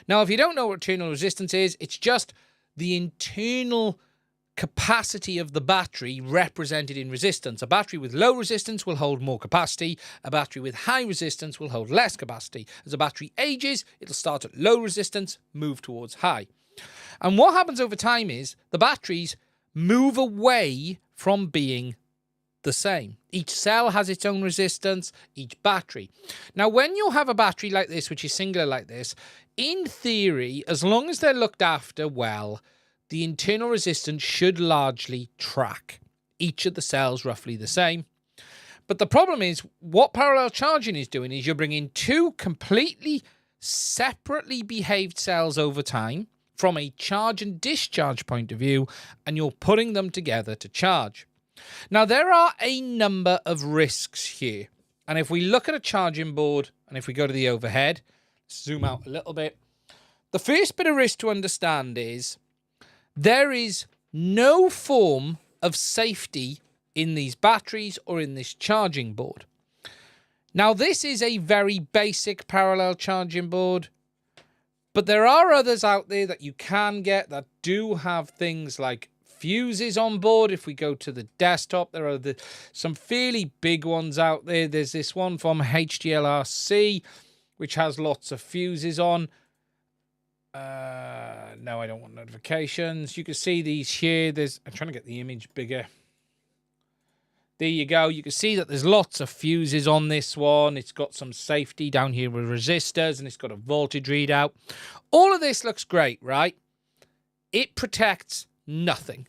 Speaker 1: Now, if you don't know what internal resistance is, it's just the internal capacity of the battery represented in resistance. A battery with low resistance will hold more capacity. A battery with high resistance will hold less capacity. As a battery ages, it'll start at low resistance, move towards high. And what happens over time is the batteries move away from being the same. Each cell has its own resistance, each battery. Now, when you have a battery like this, which is singular like this, in theory, as long as they're looked after well, the internal resistance should largely track. Each of the cells roughly the same. But the problem is, what parallel charging is doing is you're bringing two completely separately behaved cells over time from a charge and discharge point of view, and you're putting them together to charge. Now, there are a number of risks here. And if we look at a charging board, and if we go to the overhead, zoom out a little bit, the first bit of risk to understand is there is no form of safety in these batteries or in this charging board. Now, this is a very basic parallel charging board, but there are others out there that you can get that do have things like fuses on board. If we go to the desktop, there are some fairly big ones out there. There's this one from HDZero, which has lots of fuses on. No, I don't want notifications. You can see these here. I'm trying to get the image bigger. There you go. You can see that there's lots of fuses on this one. It's got some safety down here with resistors, and it's got a voltage readout. All of this looks great, right? It protects nothing.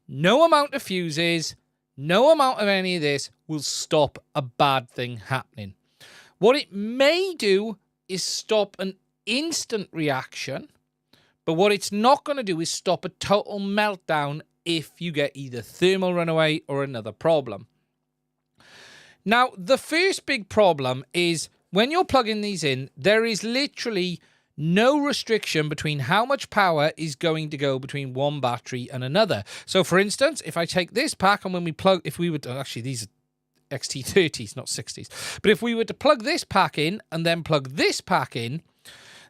Speaker 1: No amount of fuses, no amount of any of this will stop a bad thing happening. What it may do is stop an instant reaction, but what it's not going to do is stop a total meltdown if you get either thermal runaway or another problem. Now, the first big problem is when you're plugging these in, there is literally no restriction between how much power is going to go between one battery and another. So, for instance, if I take this pack and when we plug, if we were to, actually these are XT30s, not 60s, but if we were to plug this pack in and then plug this pack in,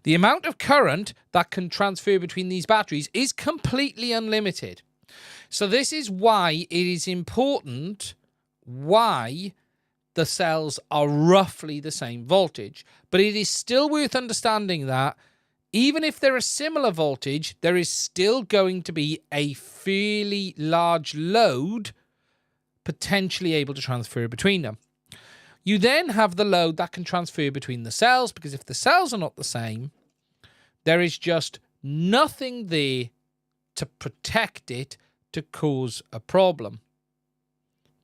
Speaker 1: the amount of current that can transfer between these batteries is completely unlimited. So this is why it is important why the cells are roughly the same voltage. But it is still worth understanding that even if they're a similar voltage, there is still going to be a fairly large load potentially able to transfer between them. You then have the load that can transfer between the cells, because if the cells are not the same, there is just nothing there to protect it to cause a problem,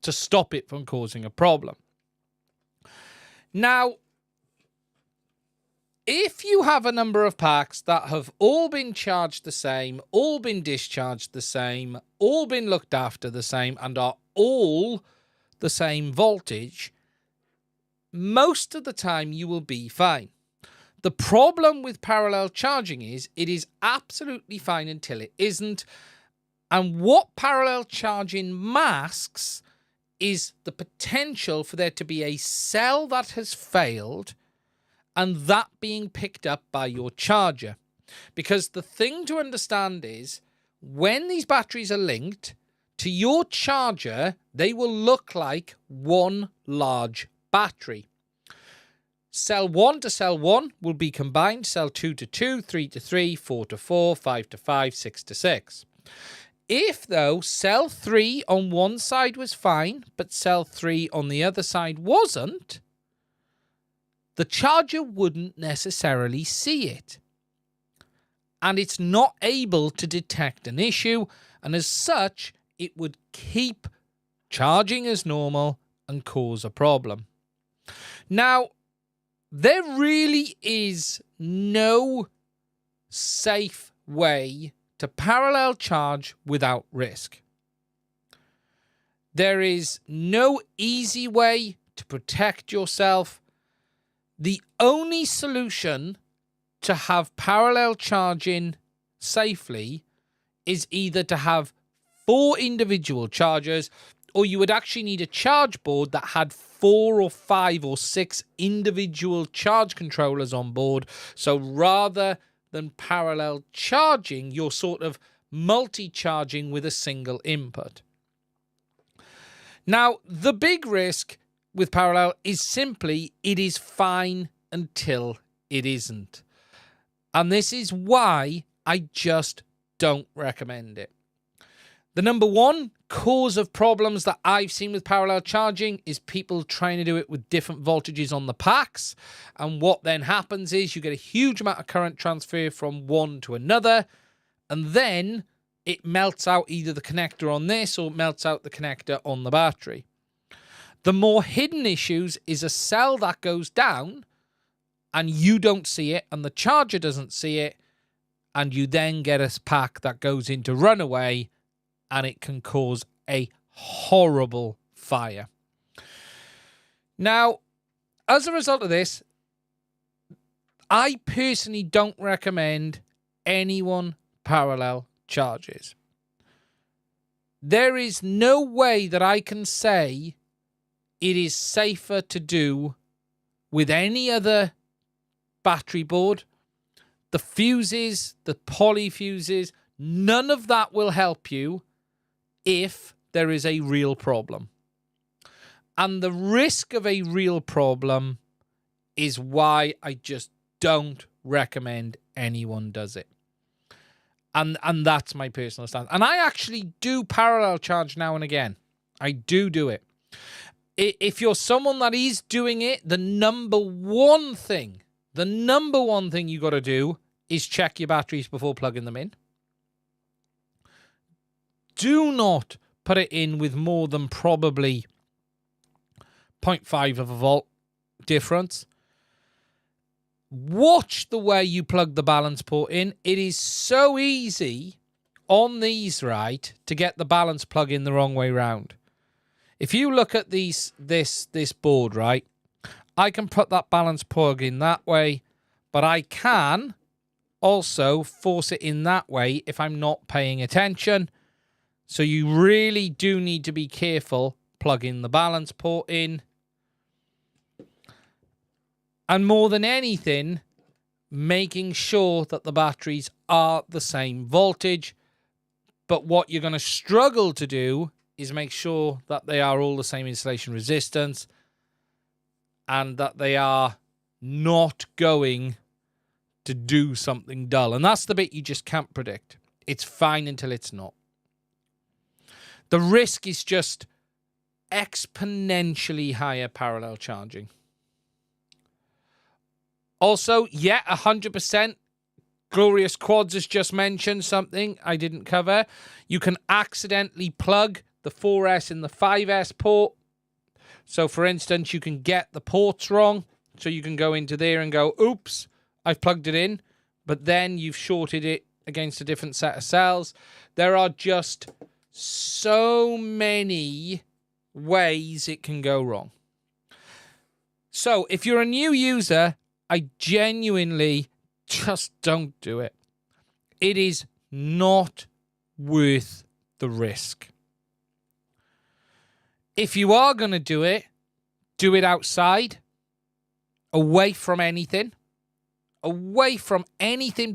Speaker 1: to stop it from causing a problem. Now, if you have a number of packs that have all been charged the same, all been discharged the same, all been looked after the same, and are all the same voltage, most of the time you will be fine. The problem with parallel charging is it is absolutely fine until it isn't. And what parallel charging masks is the potential for there to be a cell that has failed and that being picked up by your charger. Because the thing to understand is when these batteries are linked to your charger, they will look like one large battery. Cell 1 to cell 1 will be combined, cell 2 to 2, 3 to 3, 4 to 4, 5 to 5, 6 to 6. If, though, cell 3 on one side was fine, but cell 3 on the other side wasn't, the charger wouldn't necessarily see it. And it's not able to detect an issue, and as such, it would keep charging as normal and cause a problem. Now, there really is no safe way to parallel charge without risk. There is no easy way to protect yourself. The only solution to have parallel charging safely is either to have 4 individual chargers, or you would actually need a charge board that had 4 or 5 or 6 individual charge controllers on board. So rather than parallel charging, you're sort of multi-charging with a single input. Now, the big risk with parallel is simply it is fine until it isn't. And this is why I just don't recommend it. The number one cause of problems that I've seen with parallel charging is people trying to do it with different voltages on the packs. And what then happens is you get a huge amount of current transfer from one to another. And then it melts out either the connector on this or melts out the connector on the battery. The more hidden issues is a cell that goes down and you don't see it and the charger doesn't see it. And you then get a pack that goes into runaway and it can cause a horrible fire. Now, as a result of this, I personally don't recommend anyone parallel charges. There is no way that I can say it is safer to do with any other battery board. The fuses, the poly fuses, none of that will help you if there is a real problem. And the risk of a real problem is why I just don't recommend anyone does it. And that's my personal stance. And I actually do parallel charge now and again. I do it. If you're someone that is doing it, the number one thing you got to do is check your batteries before plugging them in. Do not put it in with more than probably 0.5 of a volt difference. Watch the way you plug the balance port in. It is so easy on these, right, to get the balance plug in the wrong way round. If you look at this board, right, I can put that balance plug in that way, but I can also force it in that way if I'm not paying attention. So you really do need to be careful plugging the balance port in. And more than anything, making sure that the batteries are the same voltage. But what you're going to struggle to do is make sure that they are all the same installation resistance and that they are not going to do something dull. And that's the bit you just can't predict. It's fine until it's not. The risk is just exponentially higher parallel charging. Also, yeah, 100%. Glorious Quads has just mentioned something I didn't cover. You can accidentally plug the 4S in the 5S port. So, for instance, you can get the ports wrong. So you can go into there and go, oops, I've plugged it in, but then you've shorted it against a different set of cells. There are just so many ways it can go wrong. So if you're a new user, I genuinely just don't do it. It is not worth the risk. If you are going to do it outside, away from anything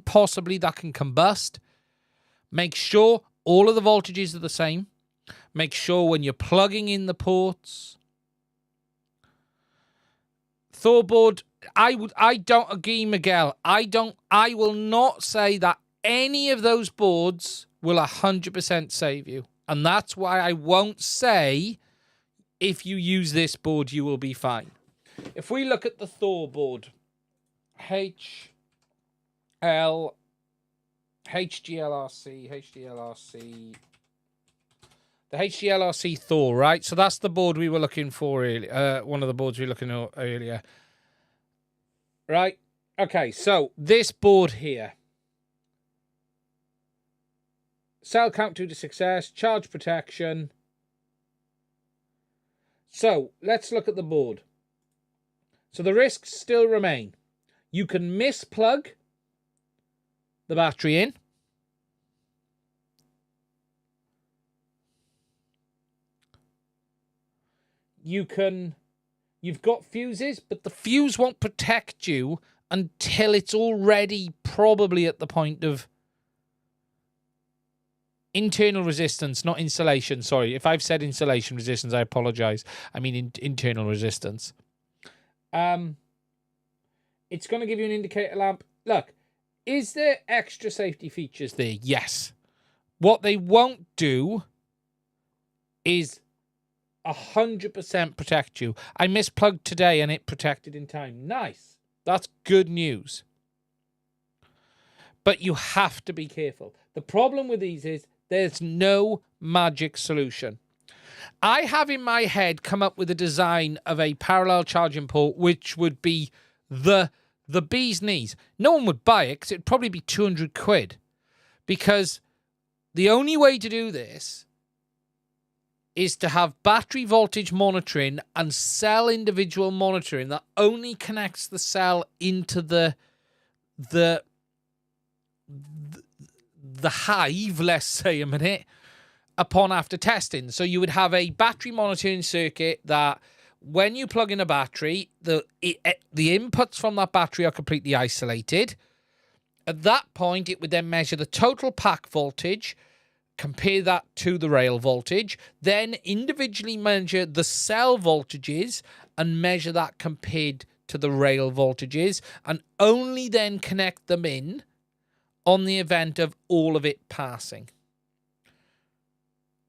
Speaker 1: possibly that can combust. Make sure all of the voltages are the same. Make sure when you're plugging in the ports. Thorboard, I don't agree, Miguel. I will not say that any of those boards will 100% save you. And that's why I won't say if you use this board, you will be fine. If we look at the Thor board, HDLRC, the HDLRC Thor, right? So that's the board we were looking for earlier. One of the boards we were looking at earlier. Right? Okay, so this board here. Cell count 2 to success, charge protection. So let's look at the board. So the risks still remain. You can misplug the battery in. You've got fuses, but the fuse won't protect you until it's already probably at the point of internal resistance, not insulation. Sorry, if I've said insulation resistance, I apologize. I mean internal resistance. It's going to give you an indicator lamp. Look, is there extra safety features there? Yes. What they won't do is 100% protect you. I misplugged today and it protected in time. Nice. That's good news. But you have to be careful. The problem with these is there's no magic solution. I have in my head come up with a design of a parallel charging port which would be the bee's knees. No one would buy it because it'd probably be 200 quid. Because the only way to do this is to have battery voltage monitoring and cell individual monitoring that only connects the cell into the hive, let's say a minute, upon after testing. So you would have a battery monitoring circuit that when you plug in a battery, the inputs from that battery are completely isolated. At that point, it would then measure the total pack voltage, compare that to the rail voltage, then individually measure the cell voltages and measure that compared to the rail voltages, and only then connect them in on the event of all of it passing.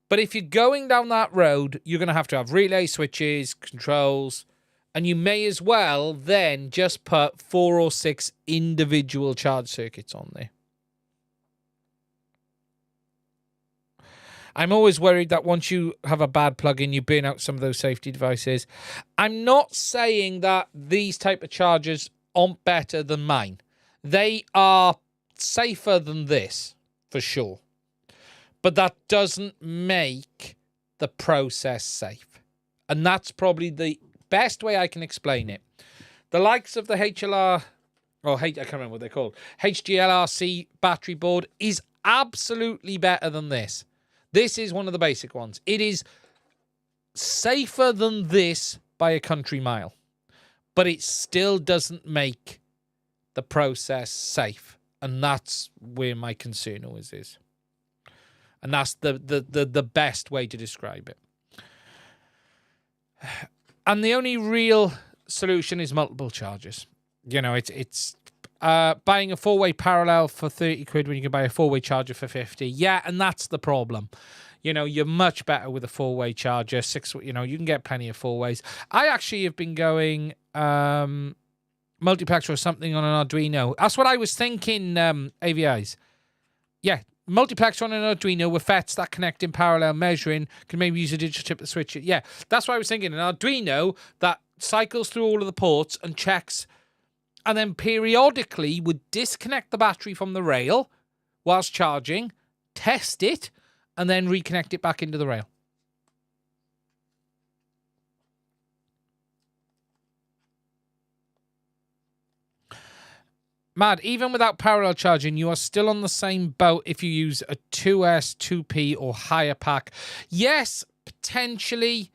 Speaker 1: But if you're going down that road, you're going to have relay switches, controls, and you may as well then just put 4 or 6 individual charge circuits on there. I'm always worried that once you have a bad plug-in, you burn out some of those safety devices. I'm not saying that these type of chargers aren't better than mine. They are safer than this, for sure. But that doesn't make the process safe. And that's probably the best way I can explain it. The likes of the I can't remember what they're called, HDLRC battery board is absolutely better than this. This is one of the basic ones. It is safer than this by a country mile, but it still doesn't make the process safe. And that's where my concern always is. And that's the best way to describe it. And the only real solution is multiple chargers. You know, it's buying a 4-way parallel for 30 quid when you can buy a 4-way charger for 50. Yeah, and that's the problem. You know, you're much better with a 4-way charger. You can get plenty of 4-ways. I actually have been going multiplexer or something on an Arduino. That's what I was thinking, AVIs. Yeah, multiplexer on an Arduino with FETs that connect in parallel, measuring, can maybe use a digital chip to switch it. Yeah, that's what I was thinking. An Arduino that cycles through all of the ports and checks and then periodically would disconnect the battery from the rail whilst charging, test it, and then reconnect it back into the rail. Mad, even without parallel charging, you are still on the same boat if you use a 2S, 2P, or higher pack. Yes, potentially,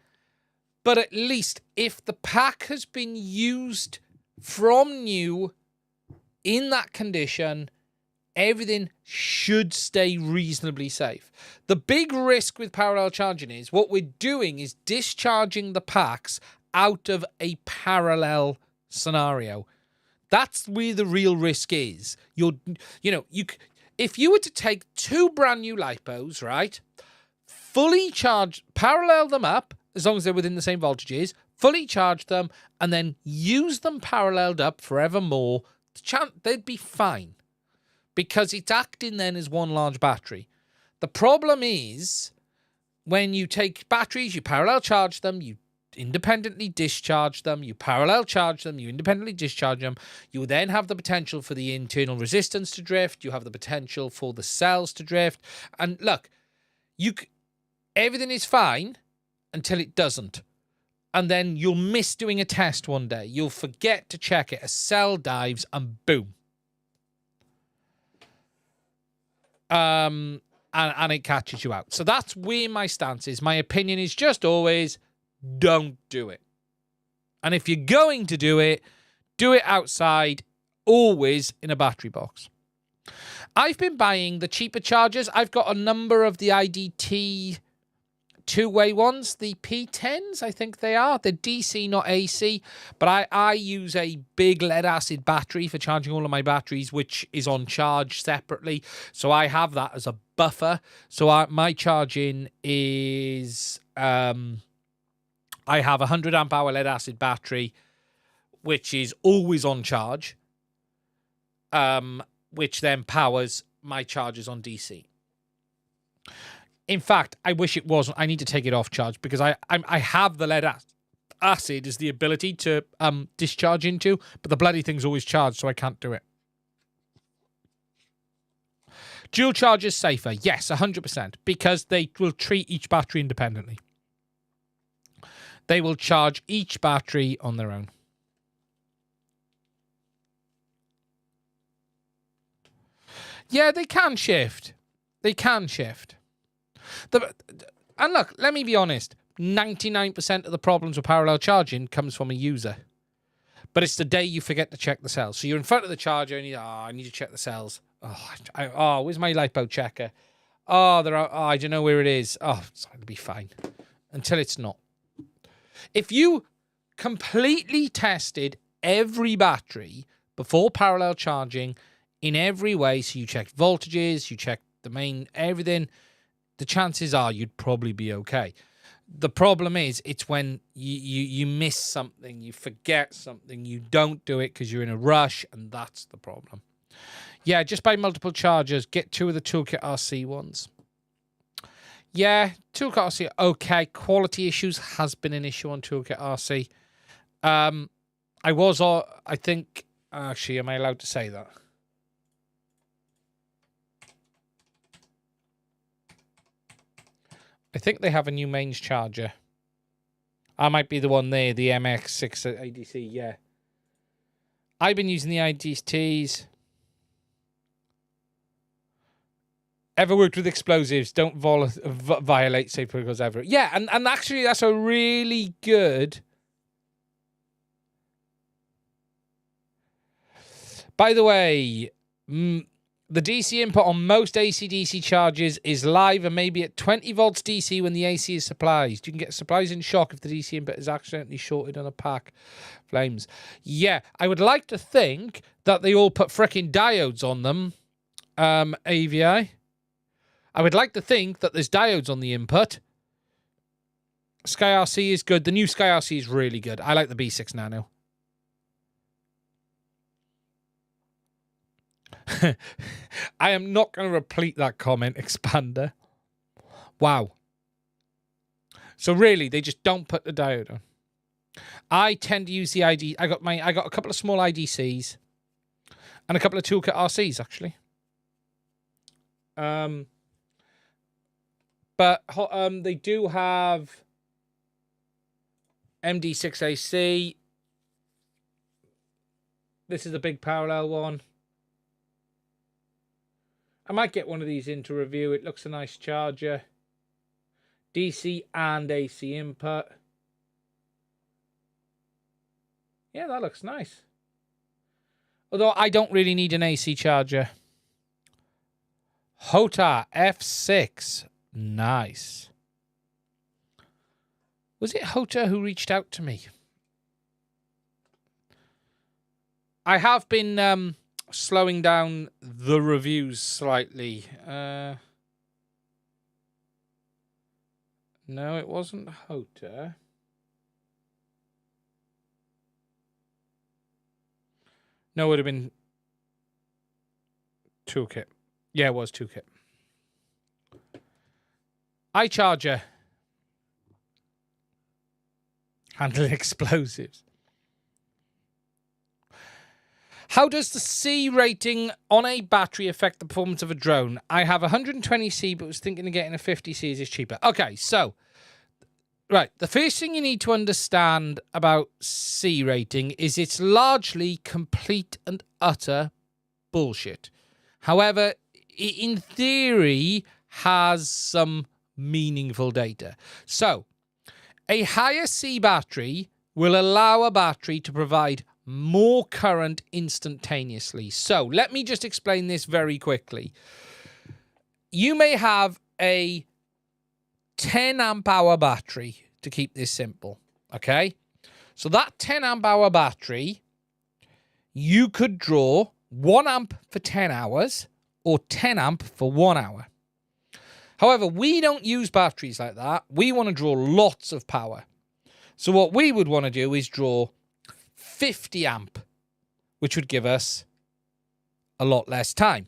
Speaker 1: but at least if the pack has been used from new in that condition, everything should stay reasonably safe. The big risk with parallel charging is what we're doing is discharging the packs out of a parallel scenario. That's where the real risk is. If you were to take two brand new LiPos, right, fully charge, parallel them up, as long as they're within the same voltages, fully charge them, and then use them paralleled up forevermore, they'd be fine. Because it's acting then as one large battery. The problem is, when you take batteries, you parallel charge them, you independently discharge them, you parallel charge them, you independently discharge them, you then have the potential for the internal resistance to drift, you have the potential for the cells to drift, and look, everything is fine until it doesn't, and then you'll miss doing a test one day, you'll forget to check it, a cell dives, and boom. And it catches you out. So that's where my stance is. My opinion is just always, don't do it. And if you're going to do it outside, always in a battery box. I've been buying the cheaper chargers. I've got a number of the IDT two-way ones, the P10s, I think they are. They're DC, not AC. But I use a big lead-acid battery for charging all of my batteries, which is on charge separately. So I have that as a buffer. So my charging is... I have a 100 amp hour lead acid battery, which is always on charge, which then powers my chargers on DC. In fact, I wish it wasn't. I need to take it off charge because I have the lead acid as the ability to discharge into, but the bloody thing's always charged, so I can't do it. Dual charge is safer. Yes, 100%, because they will treat each battery independently. They will charge each battery on their own. Yeah, they can shift. They can shift. And look, let me be honest. 99% of the problems with parallel charging comes from a user. But it's the day you forget to check the cells. So you're in front of the charger and I need to check the cells. Where's my LiPo checker? I don't know where it is. It'll be fine. Until it's not. If you completely tested every battery before parallel charging in every way, so you checked voltages, you checked the main, everything, the chances are you'd probably be okay. The problem is, it's when you miss something, you forget something, you don't do it because you're in a rush, and that's the problem. Yeah, just buy multiple chargers. Get two of the Toolkit RC ones. Yeah, Toolkit RC, okay. Quality issues has been an issue on Toolkit RC. I think, actually, am I allowed to say that? I think they have a new mains charger. I might be the one there, the MX6 ADC, yeah. I've been using the IDTs. Ever worked with explosives? Don't violate safe protocols ever. Yeah, and actually that's a really good... By the way, the DC input on most AC-DC chargers is live and maybe at 20 volts DC when the AC is supplied. You can get supplies in shock if the DC input is accidentally shorted on a pack. Flames. Yeah, I would like to think that they all put frickin' diodes on them. AVI. I would like to think that there's diodes on the input. SkyRC is good. The new SkyRC is really good. I like the B6 Nano. I am not going to repeat that comment, Expander. Wow. So really, they just don't put the diode on. I tend to use the ID. I got a couple of small IDCs and a couple of toolkit RCs actually. But they do have MD6AC. This is a big parallel one. I might get one of these in to review. It looks a nice charger. DC and AC input. Yeah, that looks nice. Although I don't really need an AC charger. HOTA F6. Nice. Was it HOTA who reached out to me? I have been slowing down the reviews slightly. No, it wasn't HOTA. No, it would have been Toolkit. Yeah, it was Toolkit. iCharger. Handling explosives. How does the C rating on a battery affect the performance of a drone? I have 120C, but was thinking of getting a 50C as it's cheaper. Okay, so, right, the first thing you need to understand about C rating is it's largely complete and utter bullshit. However, in theory, has some meaningful data. So, a higher C battery will allow a battery to provide more current instantaneously. So let me just explain this very quickly. You may have a 10 amp hour battery, to keep this simple, okay? So that 10 amp hour battery, you could draw 1 amp for 10 hours or 10 amp for 1 hour. However, we don't use batteries like that. We want to draw lots of power. So what we would want to do is draw 50 amp, which would give us a lot less time.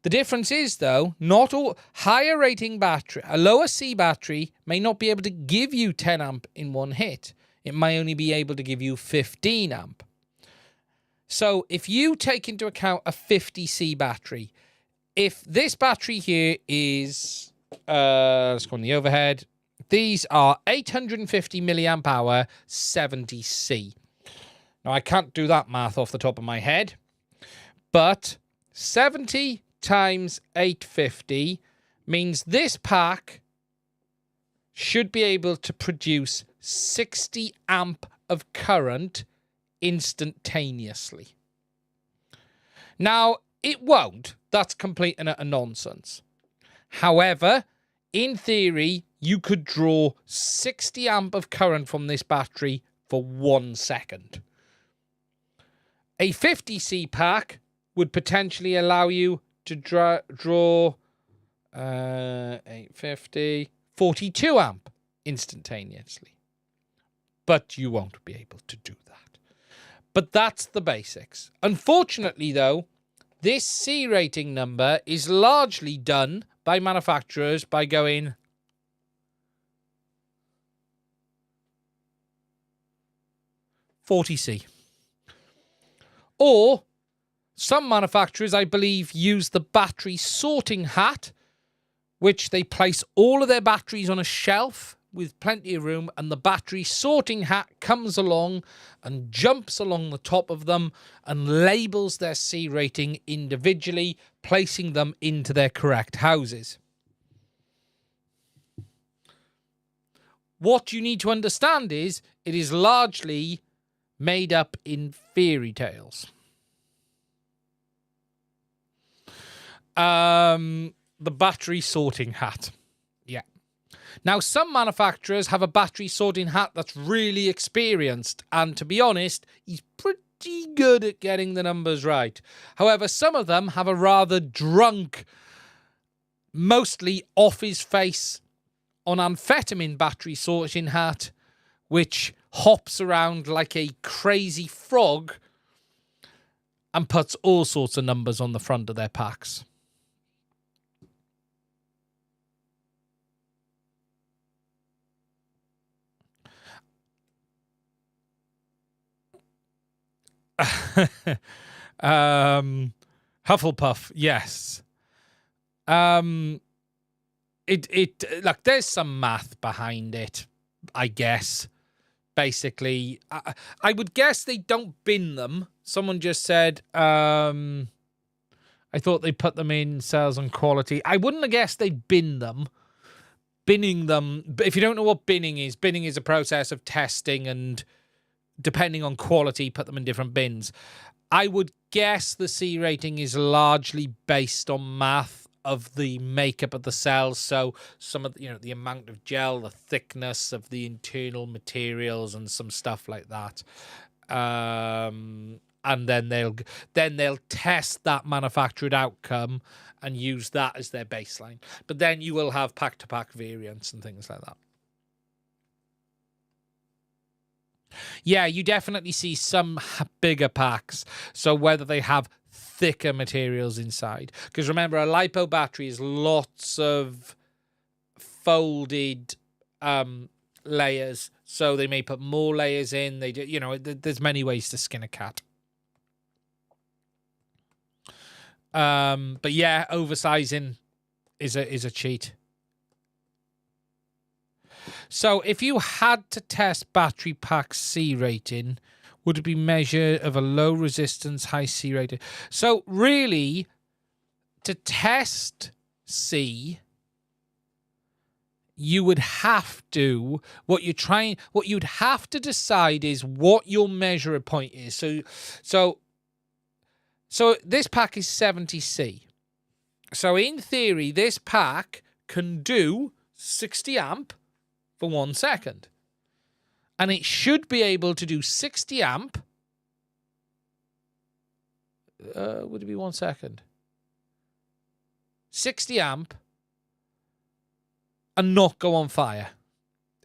Speaker 1: The difference is, though, not all higher rating battery, a lower C battery may not be able to give you 10 amp in one hit. It may only be able to give you 15 amp. So if you take into account a 50C battery, if this battery here is, let's go on the overhead, these are 850 milliamp hour 70C. Now, I can't do that math off the top of my head, but 70 times 850 means this pack should be able to produce 60 amp of current instantaneously. Now, it won't. That's complete and utter nonsense. However, in theory, you could draw 60 amp of current from this battery for 1 second. A 50C pack would potentially allow you to draw 850, 42 amp instantaneously. But you won't be able to do that. But that's the basics. Unfortunately, though, this C rating number is largely done by manufacturers by going 40C. Or some manufacturers, I believe, use the battery sorting hat, which they place all of their batteries on a shelf with plenty of room, and the battery sorting hat comes along and jumps along the top of them and labels their C rating individually, placing them into their correct houses. What you need to understand is it is largely made up in fairy tales. The battery sorting hat. Yeah. Now, some manufacturers have a battery sorting hat that's really experienced, and to be honest, he's pretty good at getting the numbers right. However, some of them have a rather drunk, mostly off his face on amphetamine battery sorting hat, which hops around like a crazy frog and puts all sorts of numbers on the front of their packs. Hufflepuff, yes. Like, there's some math behind it, I guess. Basically, I would guess they don't bin them. Someone just said, I thought they put them in sales and quality. I wouldn't have guessed they'd bin them. Binning them, but if you don't know what binning is a process of testing and, depending on quality, put them in different bins. I would guess the C rating is largely based on math of the makeup of the cells. So some of the, the amount of gel, the thickness of the internal materials, and some stuff like that. And then they'll test that manufactured outcome and use that as their baseline. But then you will have pack-to-pack variants and things like that. Yeah, you definitely see some bigger packs. So whether they have thicker materials inside. Because remember, a LiPo battery is lots of folded layers. So they may put more layers in. They do, there's many ways to skin a cat. But yeah, oversizing is a cheat. So if you had to test battery pack C rating, would it be measure of a low resistance, high C rating? So really, to test C, you would have to, what you'd have to decide is what your measure point is. So this pack is 70C. So in theory, this pack can do 60 amp for 1 second. And it should be able to do 60 amp. Would it be 1 second? 60 amp and not go on fire.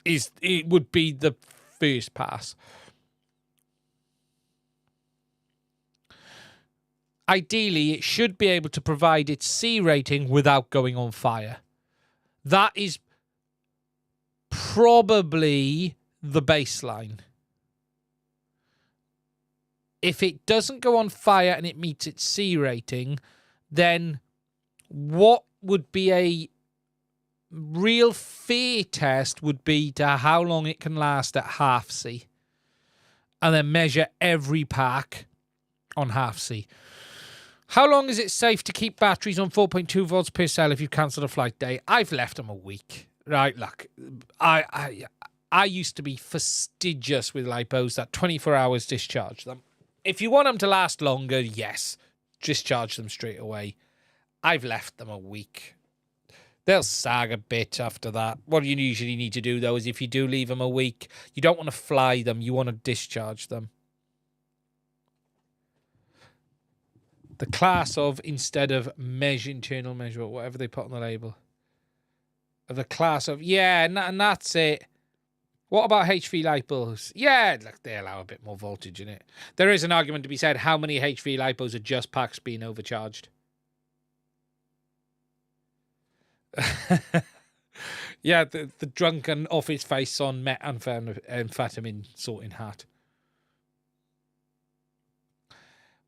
Speaker 1: It would be the first pass. Ideally, it should be able to provide its C rating without going on fire. That is probably the baseline. If it doesn't go on fire and it meets its C rating, then what would be a real fair test would be to how long it can last at half C. And then measure every pack on half C. How long is it safe to keep batteries on 4.2 volts per cell if you cancel a flight day? I've left them a week. Right, look, I used to be fastidious with LiPos that 24 hours discharge them. If you want them to last longer, yes, discharge them straight away. I've left them a week. They'll sag a bit after that. What you usually need to do, though, is if you do leave them a week, you don't want to fly them, you want to discharge them. The class of, instead of internal measure, or whatever they put on the label. Of the class of, yeah, and that's it. What about HV LiPos? Yeah, look, they allow a bit more voltage in it. There is an argument to be said, how many HV LiPos are just packs being overcharged? Yeah, the drunken off his face on methamphetamine sorting hat.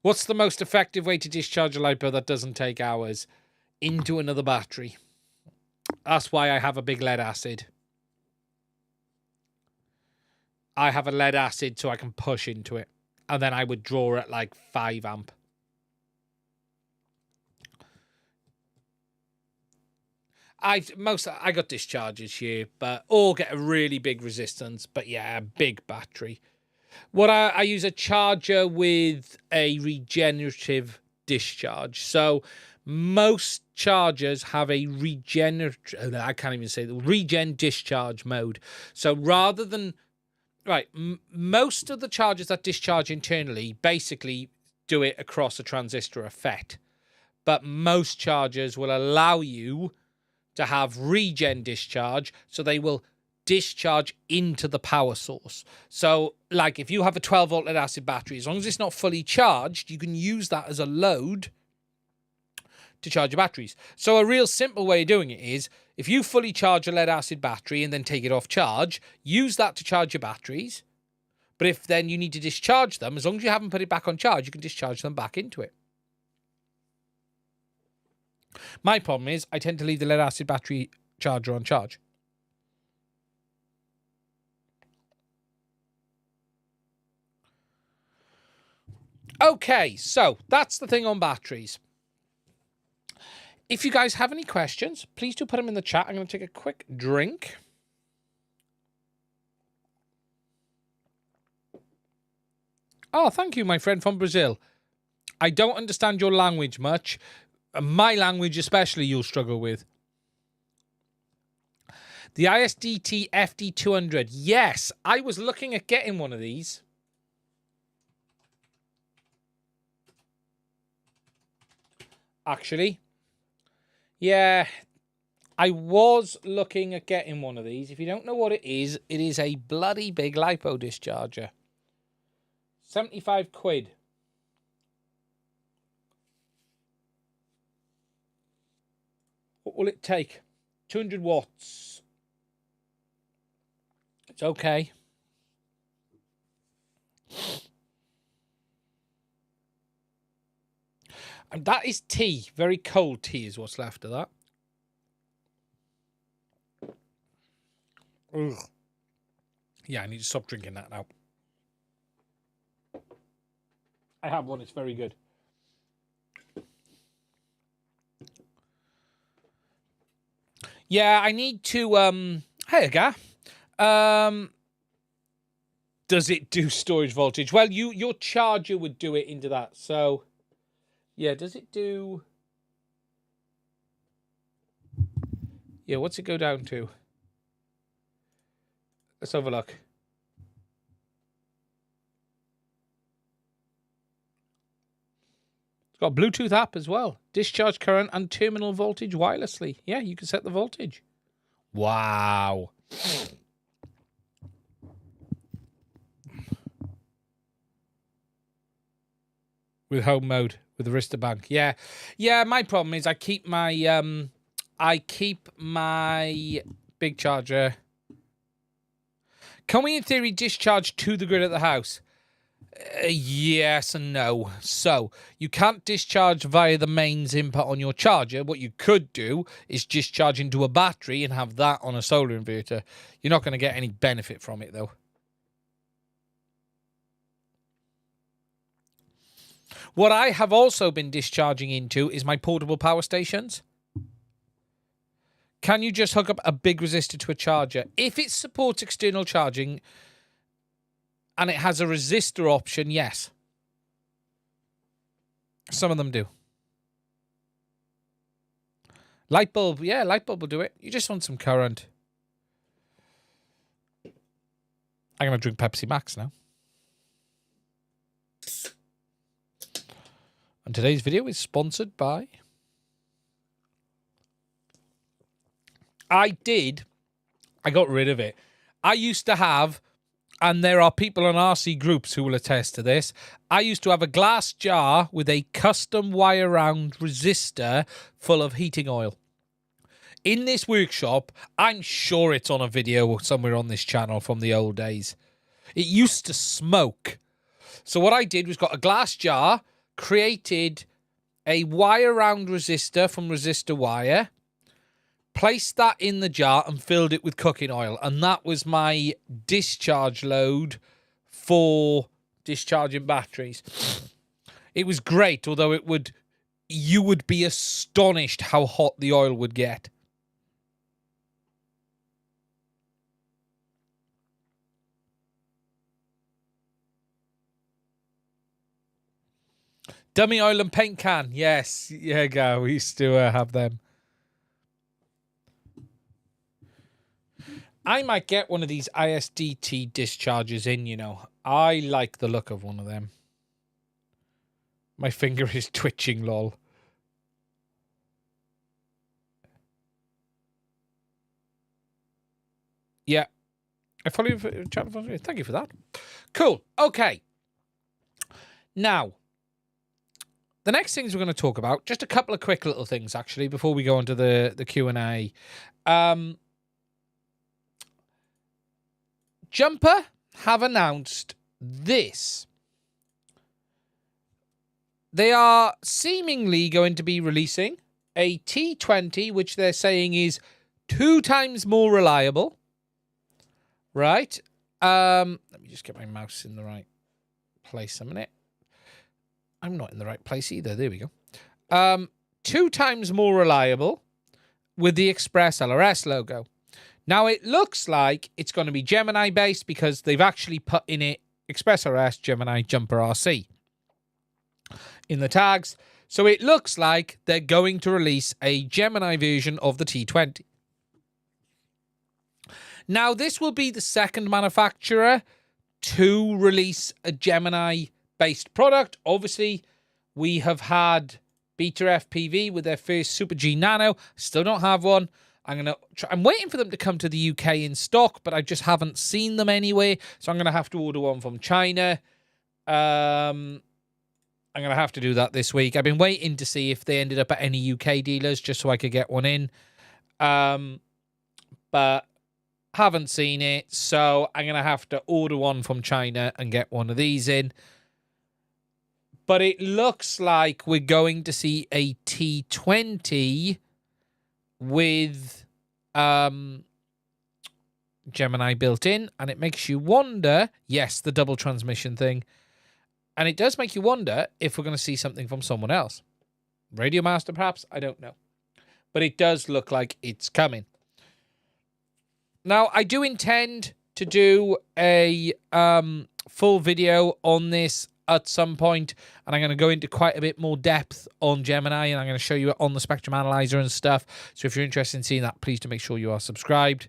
Speaker 1: What's the most effective way to discharge a LiPo that doesn't take hours? Into another battery. That's why I have a big lead acid. I have a lead acid so I can push into it. And then I would draw at like 5 amp. I got discharges here, or get a really big resistance, but yeah, a big battery. What I use a charger with a regenerative discharge. So most chargers have a regen discharge mode. So rather than, most of the chargers that discharge internally basically do it across a transistor or FET. But most chargers will allow you to have regen discharge, so they will discharge into the power source. So, like, if you have a 12-volt lead acid battery, as long as it's not fully charged, you can use that as a load to charge your batteries. So a real simple way of doing it is, if you fully charge a lead acid battery and then take it off charge, use that to charge your batteries, But if then you need to discharge them, as long as you haven't put it back on charge, you can discharge them back into it. My problem is I tend to leave the lead acid battery charger on charge. Okay, so that's the thing on batteries. If you guys have any questions, please do put them in the chat. I'm going to take a quick drink. Oh, thank you, my friend from Brazil. I don't understand your language much. My language especially you'll struggle with. The ISDT FD200. Yes, I was looking at getting one of these. Actually. Yeah, I was looking at getting one of these. If you don't know what it is a bloody big lipo discharger. 75 quid. What will it take? 200 watts. It's okay. And that is tea. Very cold tea is what's left of that. Ugh. Yeah, I need to stop drinking that now. I have one. It's very good. Yeah, I need to... Hey, Aga. Does it do storage voltage? Well, your charger would do it into that. So, yeah, does it do... Yeah, what's it go down to? Let's have a look. It's got a Bluetooth app as well. Discharge current and terminal voltage wirelessly. Yeah, you can set the voltage. Wow. With home mode, with the Arista Bank. Yeah. Yeah, my problem is I keep my big charger. Can we, in theory, discharge to the grid at the house? Yes and no. So, you can't discharge via the mains input on your charger. What you could do is discharge into a battery and have that on a solar inverter. You're not going to get any benefit from it, though. What I have also been discharging into is my portable power stations. Can you just hook up a big resistor to a charger? If it supports external charging and it has a resistor option, yes. Some of them do. Light bulb, yeah, light bulb will do it. You just want some current. I'm going to drink Pepsi Max now. And today's video is sponsored by... I got rid of it. I used to have, and there are people on RC groups who will attest to this, I used to have a glass jar with a custom wire-wound resistor full of heating oil. In this workshop, I'm sure it's on a video somewhere on this channel from the old days. It used to smoke. So what I did was got a glass jar, created a wire-wound resistor from resistor wire, placed that in the jar and filled it with cooking oil. And that was my discharge load for discharging batteries. It was great, although you would be astonished how hot the oil would get. Dummy oil and paint can. Yes. Yeah, go. We used to have them. I might get one of these ISDT dischargers in, you know. I like the look of one of them. My finger is twitching, lol. Yeah. I follow you for chat. Thank you for that. Cool. Okay. Now, the next things we're going to talk about, just a couple of quick little things, actually, before we go on to the Q&A. Jumper have announced this. They are seemingly going to be releasing a T20, which they're saying is 2 times more reliable. Right? Let me just get my mouse in the right place a minute. I'm not in the right place either. There we go. 2 times more reliable with the Express ELRS logo. Now, it looks like it's going to be Gemini based because they've actually put in it Express ELRS Gemini Jumper RC in the tags. So it looks like they're going to release a Gemini version of the T20. Now, this will be the second manufacturer to release a Gemini-based product. Obviously, we have had Beta FPV with their first Super G Nano. Still don't have one. I'm waiting for them to come to the UK in stock, but I just haven't seen them anywhere. So I'm going to have to order one from China. I'm going to have to do that this week. I've been waiting to see if they ended up at any UK dealers just so I could get one in. But haven't seen it, so I'm going to have to order one from China and get one of these in. But it looks like we're going to see a T20 with Gemini built in, and it makes you wonder, yes, the double transmission thing, and it does make you wonder if we're going to see something from someone else. Radio Master, perhaps? I don't know. But it does look like it's coming. Now, I do intend to do a full video on this at some point, and I'm going to go into quite a bit more depth on Gemini, and I'm going to show you it on the spectrum analyzer and stuff. So if you're interested in seeing that, please do make sure you are subscribed.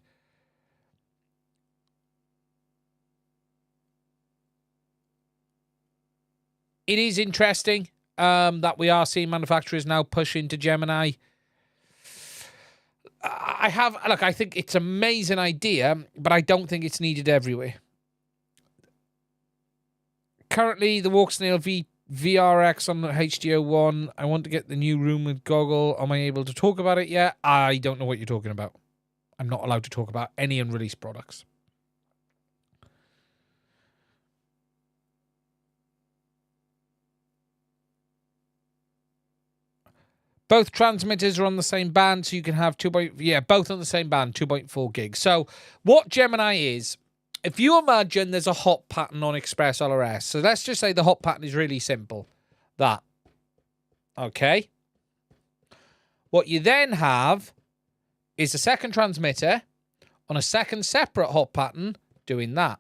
Speaker 1: It is interesting that we are seeing manufacturers now push into Gemini. I think it's an amazing idea, but I don't think it's needed everywhere. Currently, the Walksnail VRX on the HDZero. I want to get the new rumored goggle. Am I able to talk about it yet? I don't know what you're talking about. I'm not allowed to talk about any unreleased products. Both transmitters are on the same band, so you can have both on the same band, 2.4 gigs. So what Gemini is, if you imagine there's a hop pattern on Express ELRS, so let's just say the hop pattern is really simple. That. Okay? What you then have is a second transmitter on a second separate hop pattern doing that.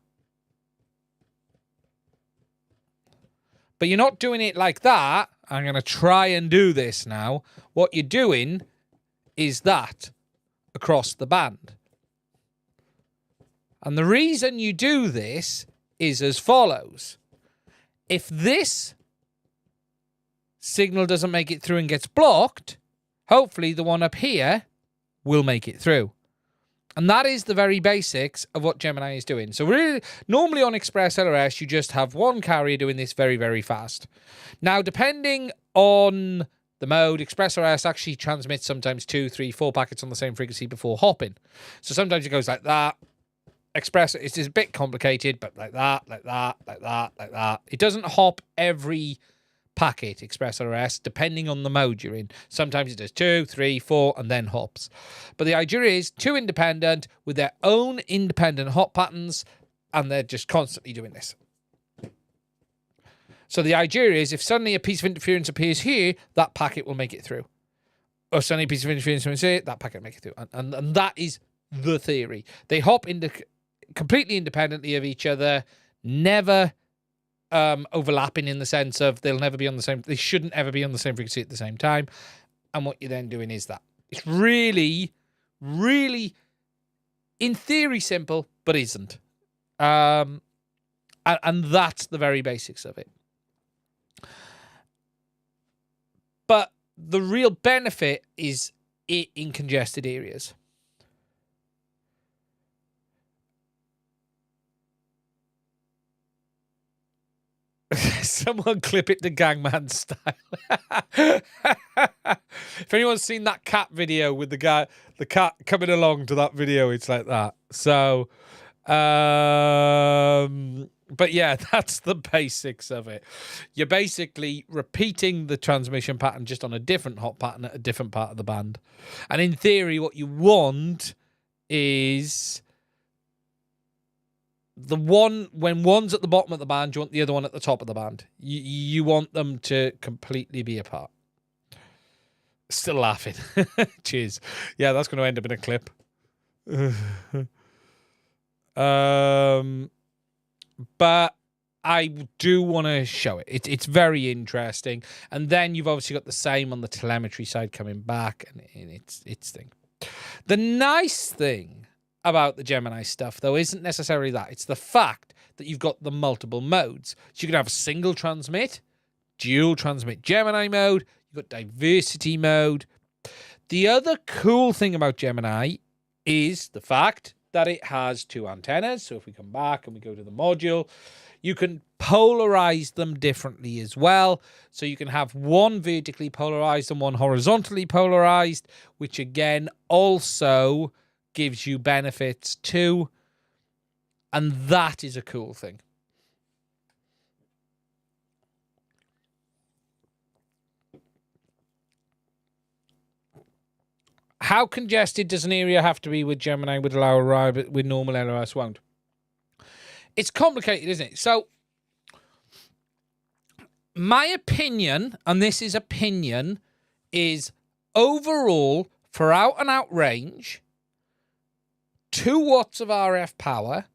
Speaker 1: But you're not doing it like that. I'm going to try and do this now. What you're doing is that across the band. And the reason you do this is as follows. If this signal doesn't make it through and gets blocked, hopefully the one up here will make it through. And that is the very basics of what Gemini is doing. So really, normally on Express ELRS, you just have one carrier doing this very, very fast. Now, depending on the mode, Express ELRS actually transmits sometimes 2, 3, 4 packets on the same frequency before hopping. So sometimes it goes like that. Express, it's a bit complicated, but like that, like that, like that, like that. It doesn't hop every packet, Express ELRS, depending on the mode you're in. Sometimes it does 2, 3, 4, and then hops. But the idea is 2 independent with their own independent hop patterns, and they're just constantly doing this. So the idea is if suddenly a piece of interference appears here, that packet will make it through. Or suddenly a piece of interference appears here, that packet will make it through. And that is the theory. They hop completely independently of each other, never overlapping in the sense of they shouldn't ever be on the same frequency at the same time. And what you're then doing is that. It's really, really, in theory, simple, but isn't. And that's the very basics of it. But the real benefit is it in congested areas. Someone clip it to Gangman style. If anyone's seen that cat video with the cat coming along to that video, it's like that. So, But yeah, that's the basics of it. You're basically repeating the transmission pattern just on a different hot pattern at a different part of the band. And in theory, what you want is the one, when one's at the bottom of the band, you want the other one at the top of the band. You want them to completely be apart. Still laughing. Cheers. Yeah, that's going to end up in a clip. But I do want to show it. It's very interesting. And then you've obviously got the same on the telemetry side coming back, and it's thing. The nice thing about the Gemini stuff, though, isn't necessarily that. It's the fact that you've got the multiple modes. So you can have a single transmit, dual transmit Gemini mode, you've got diversity mode. The other cool thing about Gemini is the fact that it has two antennas. So if we come back and we go to the module, you can polarize them differently as well. So you can have one vertically polarized and one horizontally polarized, which again also gives you benefits too. And that is a cool thing. How congested does an area have to be with Gemini would allow a ride, but with normal ELRS won't? It's complicated, isn't it? So, my opinion, and this is opinion, is overall, for out and out range, 2 watts of RF power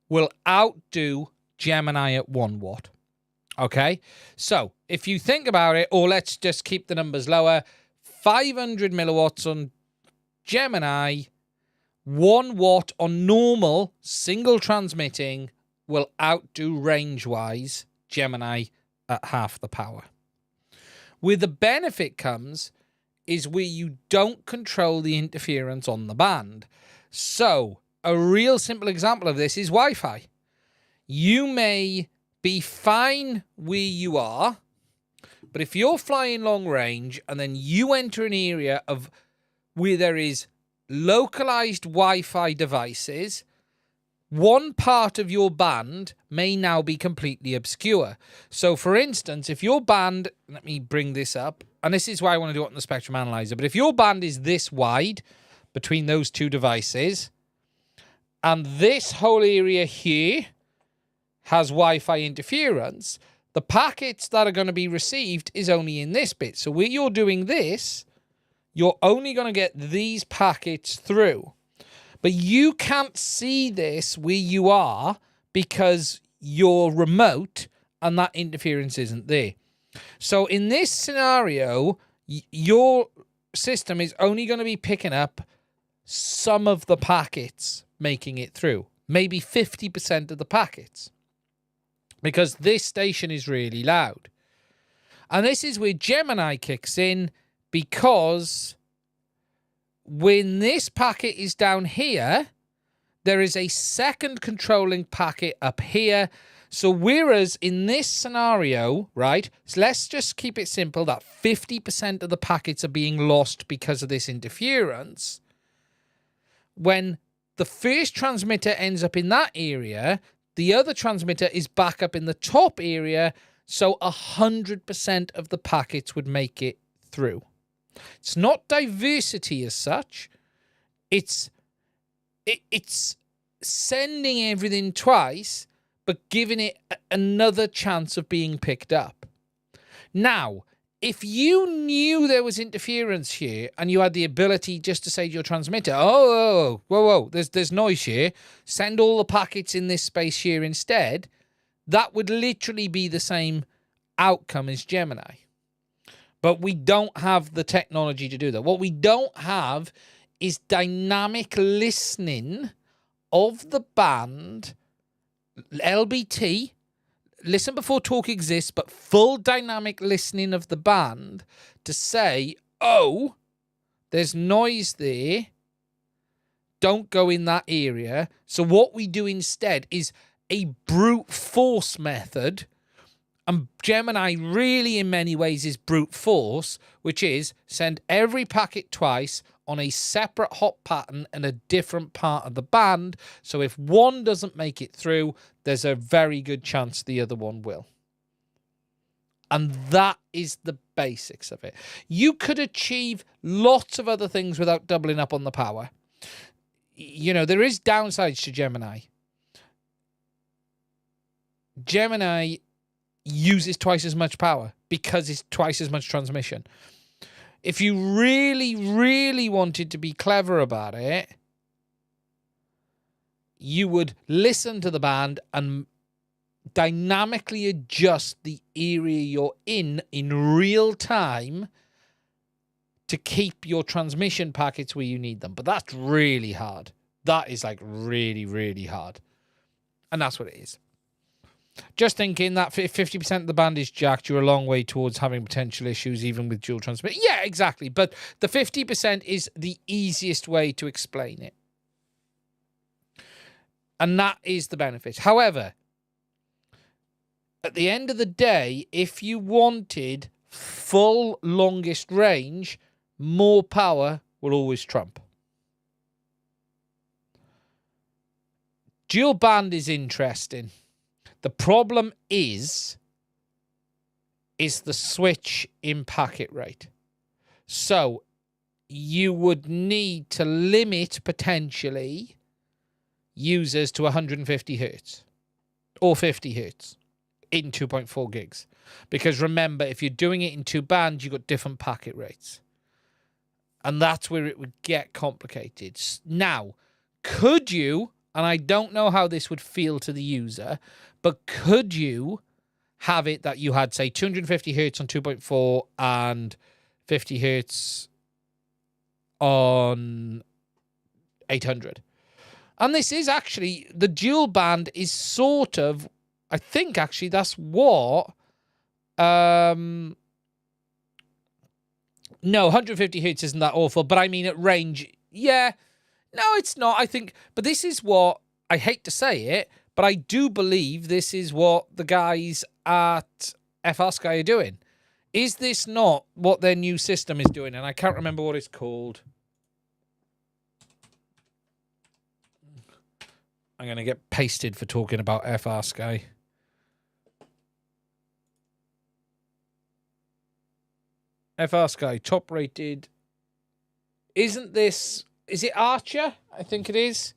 Speaker 1: will outdo Gemini at 1 watt. Okay? So, if you think about it, or let's just keep the numbers lower, 500 milliwatts on Gemini, 1 watt on normal single transmitting will outdo range-wise Gemini at half the power. Where the benefit comes is where you don't control the interference on the band. So, a real simple example of this is Wi-Fi. You may be fine where you are, but if you're flying long range and then you enter an area of where there is localized Wi-Fi devices, one part of your band may now be completely obscure. So, for instance, if your band, let me bring this up, and this is why I want to do it on the spectrum analyzer, but if your band is this wide between those two devices, and this whole area here has Wi-Fi interference, the packets that are going to be received is only in this bit. So where you're doing this, you're only going to get these packets through. But you can't see this where you are because you're remote and that interference isn't there. So in this scenario, your system is only going to be picking up some of the packets making it through. Maybe 50% of the packets. Because this station is really loud. And this is where Gemini kicks in, because when this packet is down here, there is a second controlling packet up here. So whereas in this scenario, right, so let's just keep it simple that 50% of the packets are being lost because of this interference. When the first transmitter ends up in that area, the other transmitter is back up in the top area, so 100% of the packets would make it through. It's not diversity as such. It's sending everything twice, but giving it another chance of being picked up. Now, if you knew there was interference here and you had the ability just to say to your transmitter, whoa, there's noise here, send all the packets in this space here instead, that would literally be the same outcome as Gemini. But we don't have the technology to do that. What we don't have is dynamic listening of the band, LBT, listen before talk exists, but full dynamic listening of the band to say, oh, there's noise there, don't go in that area. So what we do instead is a brute force method, and Gemini really in many ways is brute force, which is send every packet twice, on a separate hot pattern and a different part of the band. So if one doesn't make it through, there's a very good chance the other one will. And that is the basics of it. You could achieve lots of other things without doubling up on the power. You know, there is downsides to Gemini. Gemini uses twice as much power because it's twice as much transmission. If you really, really wanted to be clever about it, you would listen to the band and dynamically adjust the area you're in real time to keep your transmission packets where you need them. But that's really hard. That is like really, really hard. And that's what it is. Just thinking that if 50% of the band is jacked, you're a long way towards having potential issues, even with dual transmission. Yeah, exactly. But the 50% is the easiest way to explain it. And that is the benefit. However, at the end of the day, if you wanted full longest range, more power will always trump. Dual band is interesting. The problem is the switch in packet rate. So you would need to limit potentially users to 150 hertz or 50 hertz in 2.4 gigs. Because remember, if you're doing it in two bands, you've got different packet rates. And that's where it would get complicated. Now, could you, and I don't know how this would feel to the user, but could you have it that you had, say, 250 hertz on 2.4 and 50 hertz on 800? And this is actually, the dual band is sort of, I think actually that's what, no, 150 hertz isn't that awful, but I mean at range, yeah, no, it's not, I think, but this is what, I hate to say it, but I do believe this is what the guys at FrSky are doing. Is this not what their new system is doing? And I can't remember what it's called. I'm going to get pasted for talking about FrSky. FrSky, top rated. Isn't this, is it Archer? I think it is.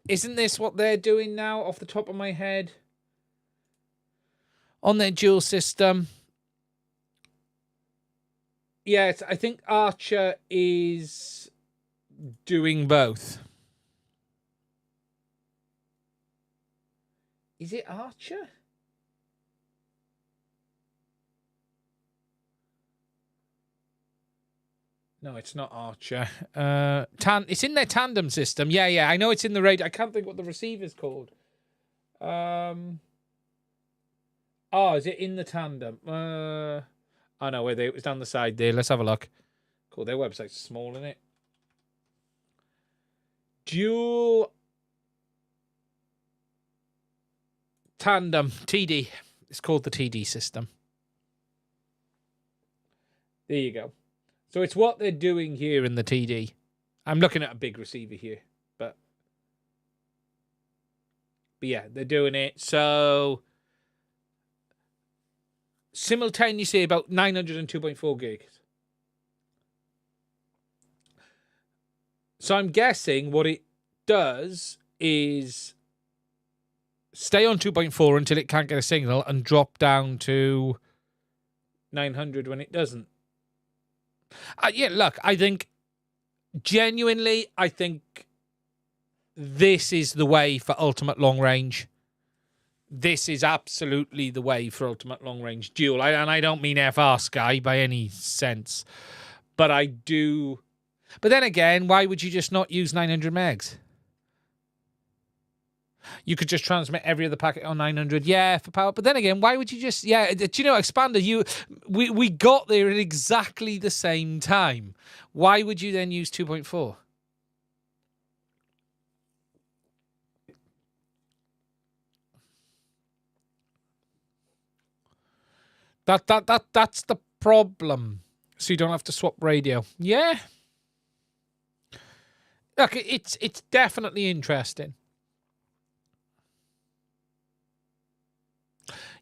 Speaker 1: Isn't this what they're doing now off the top of my head? On their dual system. Yeah, I think Archer is doing both. Is it Archer? No, it's not Archer. It's in their tandem system. Yeah, I know it's in the radio. I can't think what the receiver's called. Oh, is it in the tandem? Oh, no, wait, it was down the side there. Let's have a look. Cool, their website's small, isn't it? Dual tandem, TD. It's called the TD system. There you go. So it's what they're doing here in the TD. I'm looking at a big receiver here, but yeah, they're doing it. So simultaneously about 902.4 gigs. So I'm guessing what it does is stay on 2.4 until it can't get a signal and drop down to 900 when it doesn't. Yeah, look, I think, genuinely, I think this is the way for ultimate long range. This is absolutely the way for ultimate long range dual. And I don't mean FrSky by any sense, but I do. But then again, why would you just not use 900 megs? You could just transmit every other packet on 900, yeah, for power. But then again, why would you just, yeah, do you know, Expander, we got there at exactly the same time. Why would you then use 2.4? That's the problem. So you don't have to swap radio. Yeah. Look, it's definitely interesting.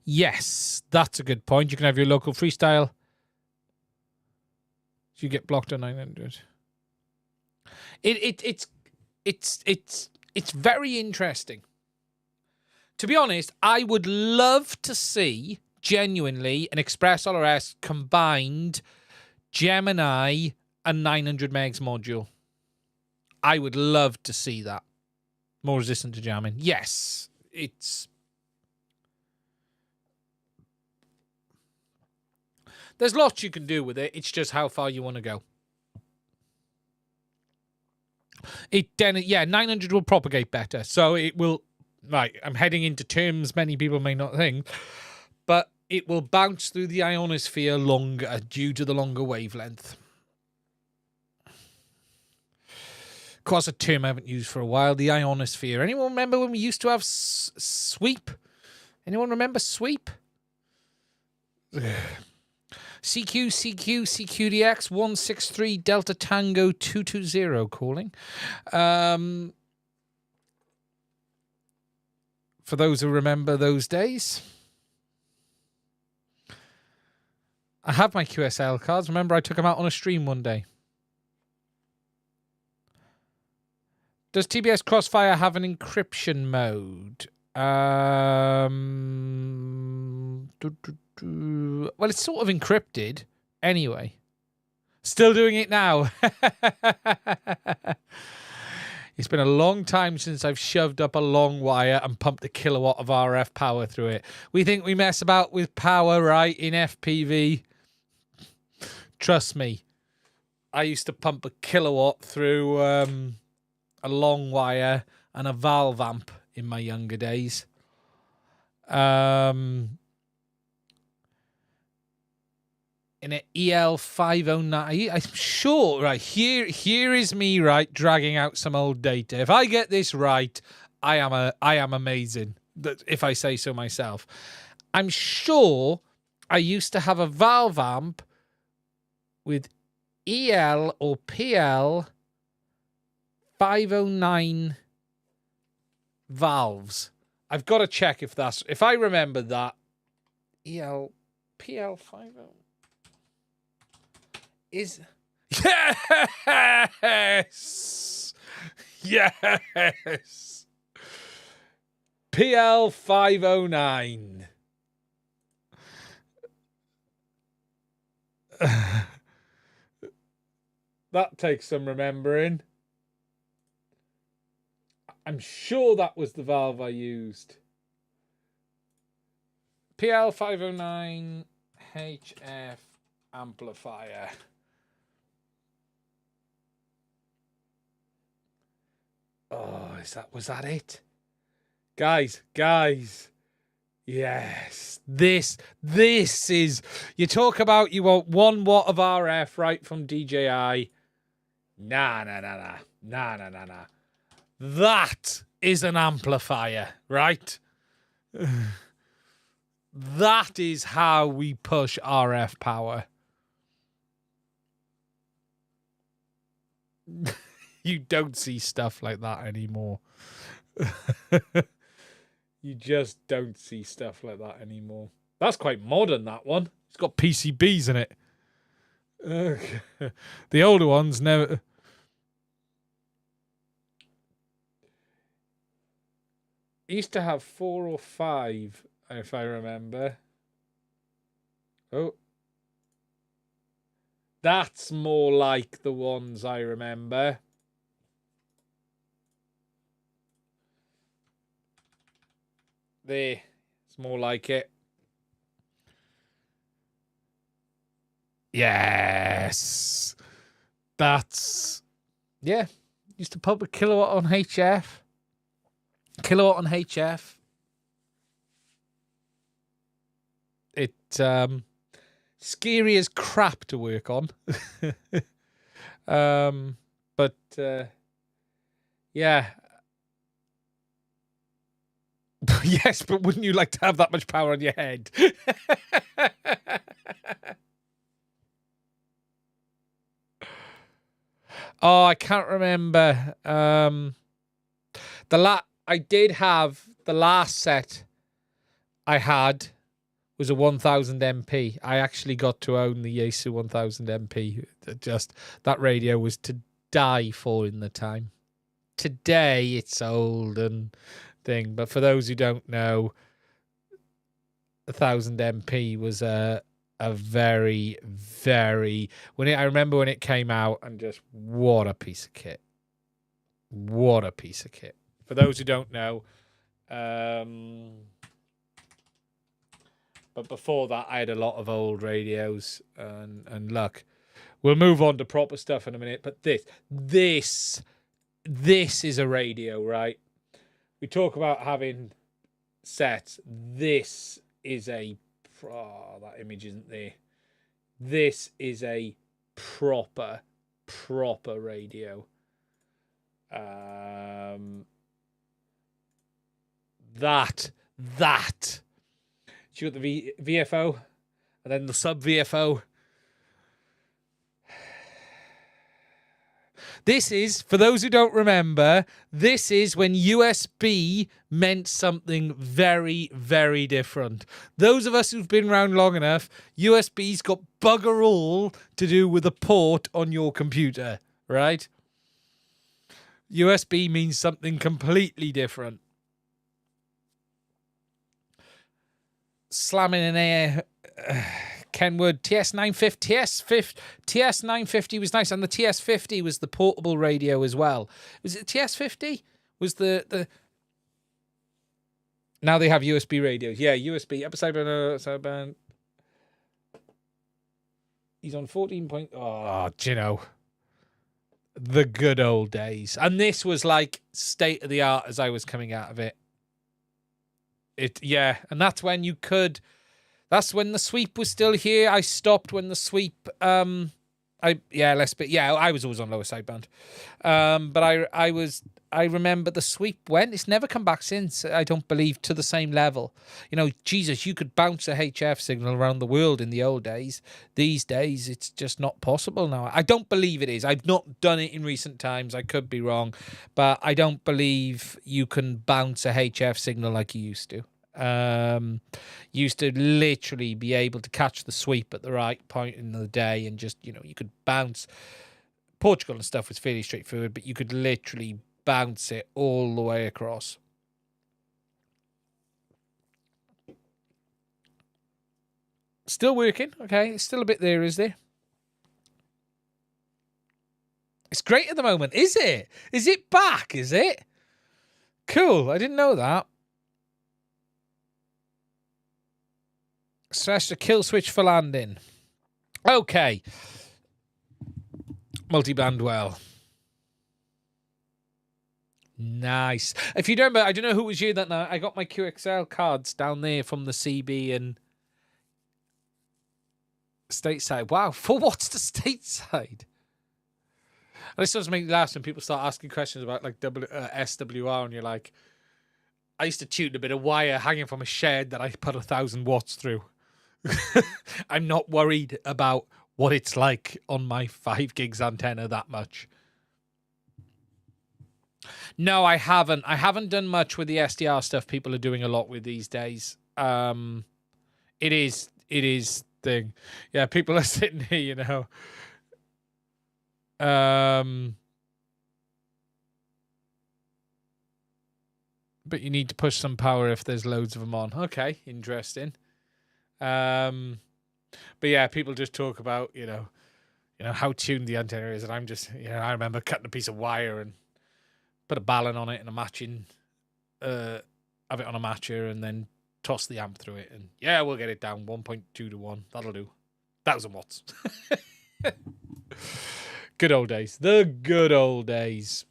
Speaker 1: Yes, that's a good point. You can have your local freestyle. You get blocked on 900. It's very interesting. To be honest, I would love to see genuinely an Express ELRS combined Gemini and 900 megs module. I would love to see that. More resistant to jamming. Yes, it's... There's lots you can do with it. It's just how far you want to go. Yeah, 900 will propagate better. So it will... Right, I'm heading into terms many people may not think. But it will bounce through the ionosphere longer due to the longer wavelength. Of course, a term I haven't used for a while, the ionosphere. Anyone remember when we used to have sweep? Anyone remember sweep? CQDX 163 Delta Tango 220 calling. For those who remember those days. I have my QSL cards. Remember, I took them out on a stream one day. Does TBS Crossfire have an encryption mode? Well, it's sort of encrypted anyway. Still doing it now. It's been a long time since I've shoved up a long wire and pumped a kilowatt of RF power through it. We think we mess about with power, right, in FPV. Trust me. I used to pump a kilowatt through a long wire and a valve amp in my younger days. In an EL509, I'm sure, right, here is me, right, dragging out some old data. If I get this right, I am amazing, if I say so myself. I'm sure I used to have a valve amp with EL or PL 509 valves. I've got to check if I remember that. PL 509 is... Yes! Yes! PL 509. That takes some remembering. I'm sure that was the valve I used. PL 509 HF amplifier. Oh, was that it? Guys. Yes. This is, you talk about you want 1 watt of RF right from DJI. Nah. That is an amplifier, right? That is how we push RF power. You don't see stuff like that anymore. You just don't see stuff like that anymore. That's quite modern, that one. It's got PCBs in it. The older ones never... Used to have 4 or 5, if I remember. Oh. That's more like the ones I remember. There. It's more like it. Yes. That's... Yeah. Used to pump a kilowatt on HF. Kilowatt on HF. It scary as crap to work on. But yeah. Yes, but wouldn't you like to have that much power on your head? Oh, I can't remember. I did have the last set I had was a 1000 MP. I actually got to own the Yaesu 1000 MP. Just that radio was to die for in the time. Today it's old and thing, but for those who don't know, 1000 MP was a very, very I remember when it came out, and just what a piece of kit. What a piece of kit. For those who don't know, but before that, I had a lot of old radios, and look, we'll move on to proper stuff in a minute. But this is a radio, right? We talk about having sets. This is a that image isn't there. This is a proper radio. That. You got the VFO, and then the sub VFO. This is, for those who don't remember, this is when USB meant something very, very different. Those of us who've been around long enough, USB's got bugger all to do with a port on your computer, right? USB means something completely different. Slamming in air, Kenwood TS950 was nice, and the TS50 was the portable radio as well. Was it TS50? Was the now they have USB radios? Yeah, USB. Sideband. He's on 14 point. Oh, do you know, the good old days. And this was like state of the art as I was coming out of it. And that's when you could. That's when the sweep was still here. I stopped when the sweep. I was always on lower sideband. But I remember the sweep went. It's never come back since. I don't believe to the same level. You know, Jesus, you could bounce a HF signal around the world in the old days. These days, it's just not possible now. I don't believe it is. I've not done it in recent times. I could be wrong, but I don't believe you can bounce a HF signal like you used to. Used to literally be able to catch the sweep at the right point in the day, and just, you know, you could bounce. Portugal and stuff was fairly straightforward, but you could literally bounce it all the way across. Still working. Okay, it's still a bit there, is there? It's great at the moment, is it? Is it back, is it? Cool, I didn't know that. Slash the kill switch for landing. Okay. Multiband well. Nice. If you remember, I don't know who was you that night. I got my QXL cards down there from the CB and stateside. Wow, for what's the stateside? And this does make me laugh when people start asking questions about like SWR, and you're like, I used to tune a bit of wire hanging from a shed that I put 1,000 watts through. I'm not worried about what it's like on my 5 gigs antenna that much. No, I haven't. I haven't done much with the SDR stuff people are doing a lot with these days. It is thing. Yeah, people are sitting here, you know. But you need to push some power if there's loads of them on. Okay, interesting. But yeah, people just talk about, you know how tuned the antenna is, and I'm just, I remember cutting a piece of wire and put a balun on it and a matching, have it on a matcher, and then toss the amp through it, and yeah, we'll get it down 1.2 to 1. That'll do. 1,000 watts. Good old days. The good old days.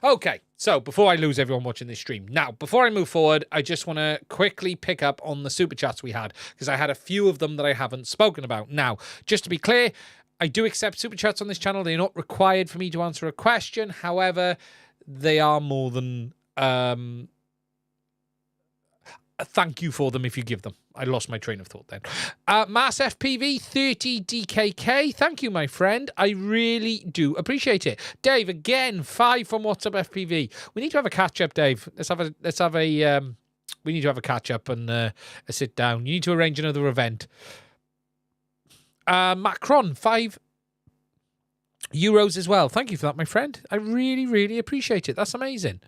Speaker 1: Okay, so before I lose everyone watching this stream, now, before I move forward, I just want to quickly pick up on the super chats we had, because I had a few of them that I haven't spoken about. Now, just to be clear, I do accept super chats on this channel. They're not required for me to answer a question. However, they are more than... thank you for them if you give them. I lost my train of thought then. Mass FPV 30 DKK. Thank you, my friend. I really do appreciate it. Dave, again, 5 from WhatsApp FPV. We need to have a catch up, Dave. Let's have a we need to have a catch up and a sit down. You need to arrange another event. Macron, 5 euros as well. Thank you for that, my friend. I really, really appreciate it. That's amazing.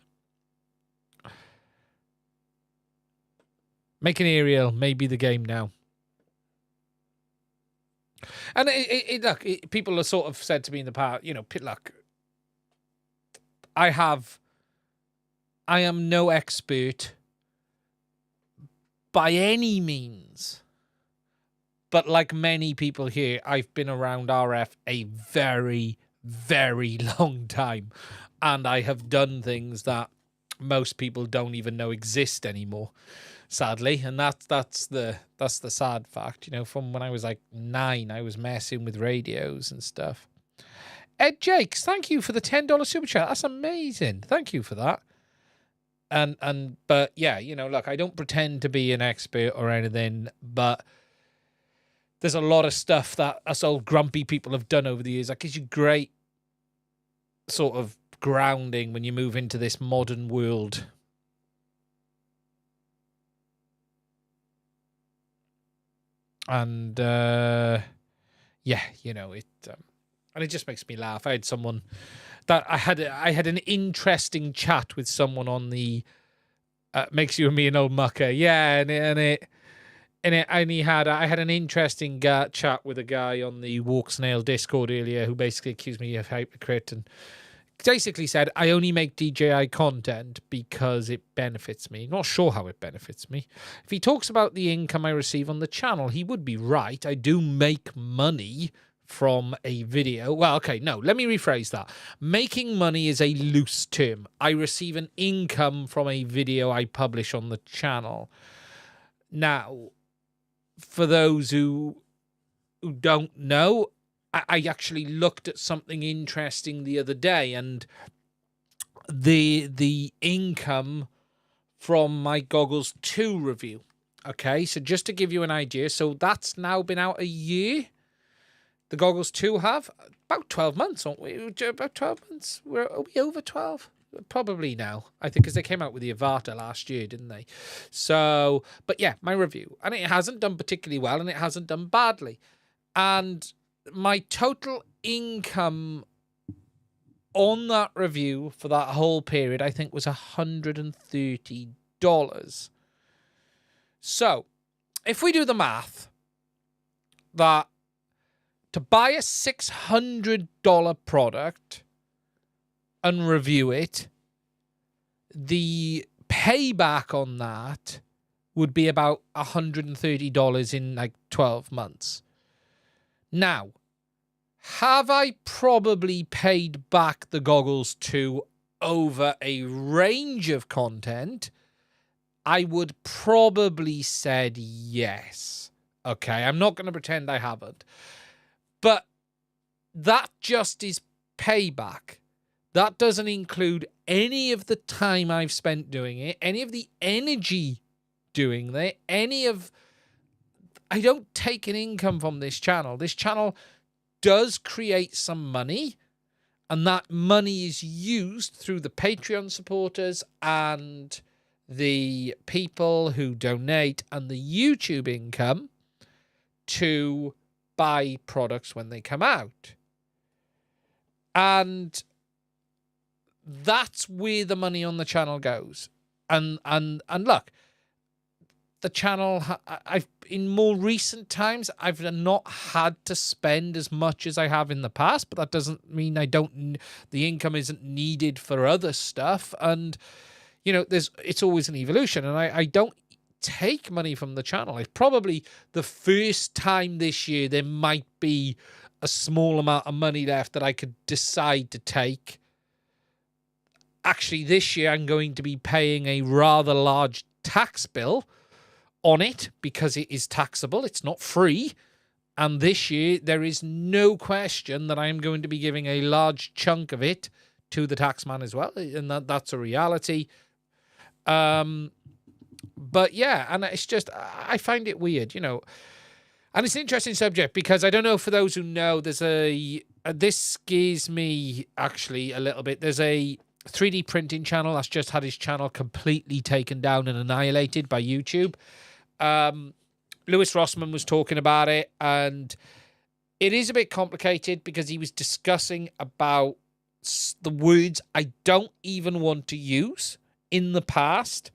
Speaker 1: Make an aerial, maybe the game now. And look, people have sort of said to me in the past, you know, look, I am no expert by any means. But like many people here, I've been around RF a very, very long time. And I have done things that most people don't even know exist anymore. Sadly, and that's the sad fact, you know. From when I was like 9, I was messing with radios and stuff. Ed Jakes, thank you for the $10 super chat. That's amazing. Thank you for that. But yeah, you know, look, I don't pretend to be an expert or anything, but there's a lot of stuff that us old grumpy people have done over the years that gives you great sort of grounding when you move into this modern world. And yeah, you know, and it just makes me laugh. I had someone that I had an interesting chat with someone on the makes you and me an old mucker. Yeah, I had an interesting chat with a guy on the Walksnail Discord earlier who basically accused me of hypocrite and basically said, I only make DJI content because it benefits me. Not sure how it benefits me. If he talks about the income I receive on the channel, he would be right. I do make money from a video. Well, okay, no, let me rephrase that. Making money is a loose term. I receive an income from a video I publish on the channel. Now, for those who don't know, I actually looked at something interesting the other day, and the income from my Goggles 2 review. Okay, so just to give you an idea, so that's now been out a year. The Goggles 2 have about 12 months, aren't we? About 12 months. Are we over 12? Probably now, I think, because they came out with the Avata last year, didn't they? So, but yeah, my review. And it hasn't done particularly well, and it hasn't done badly. And my total income on that review for that whole period, I think, was $130. So, if we do the math, that to buy a $600 product and review it, the payback on that would be about $130 in like 12 months. Now, have I probably paid back the Goggles 2 over a range of content? I would probably said yes. Okay, I'm not going to pretend I haven't. But that just is payback. That doesn't include any of the time I've spent doing it, any of the energy doing it, I don't take an income from this channel. This channel does create some money, and that money is used through the Patreon supporters and the people who donate and the YouTube income to buy products when they come out. And that's where the money on the channel goes. And look, the channel, in more recent times, I've not had to spend as much as I have in the past, but that doesn't mean the income isn't needed for other stuff. And, you know, it's always an evolution, and I don't take money from the channel. It's probably the first time this year there might be a small amount of money left that I could decide to take. Actually, this year I'm going to be paying a rather large tax bill on it because it is taxable. It's not free. And this year, there is no question that I'm going to be giving a large chunk of it to the taxman as well. And that's a reality. But yeah, and it's just, I find it weird, you know. And it's an interesting subject because I don't know, for those who know, there's this scares me actually a little bit. There's a 3D printing channel that's just had his channel completely taken down and annihilated by YouTube. Lewis Rossman was talking about it, and it is a bit complicated because he was discussing about the words I don't even want to use in the past,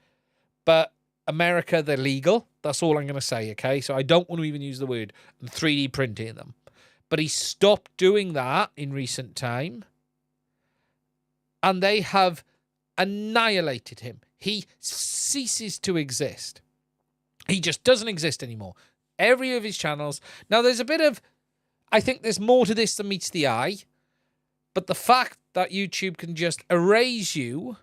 Speaker 1: but America, they're legal. That's all I'm going to say, okay? So I don't want to even use the word 3D printing them. But he stopped doing that in recent time, and they have annihilated him. He ceases to exist. He just doesn't exist anymore. Every of his channels. Now, there's a bit of, I think there's more to this than meets the eye, but the fact that YouTube can just erase you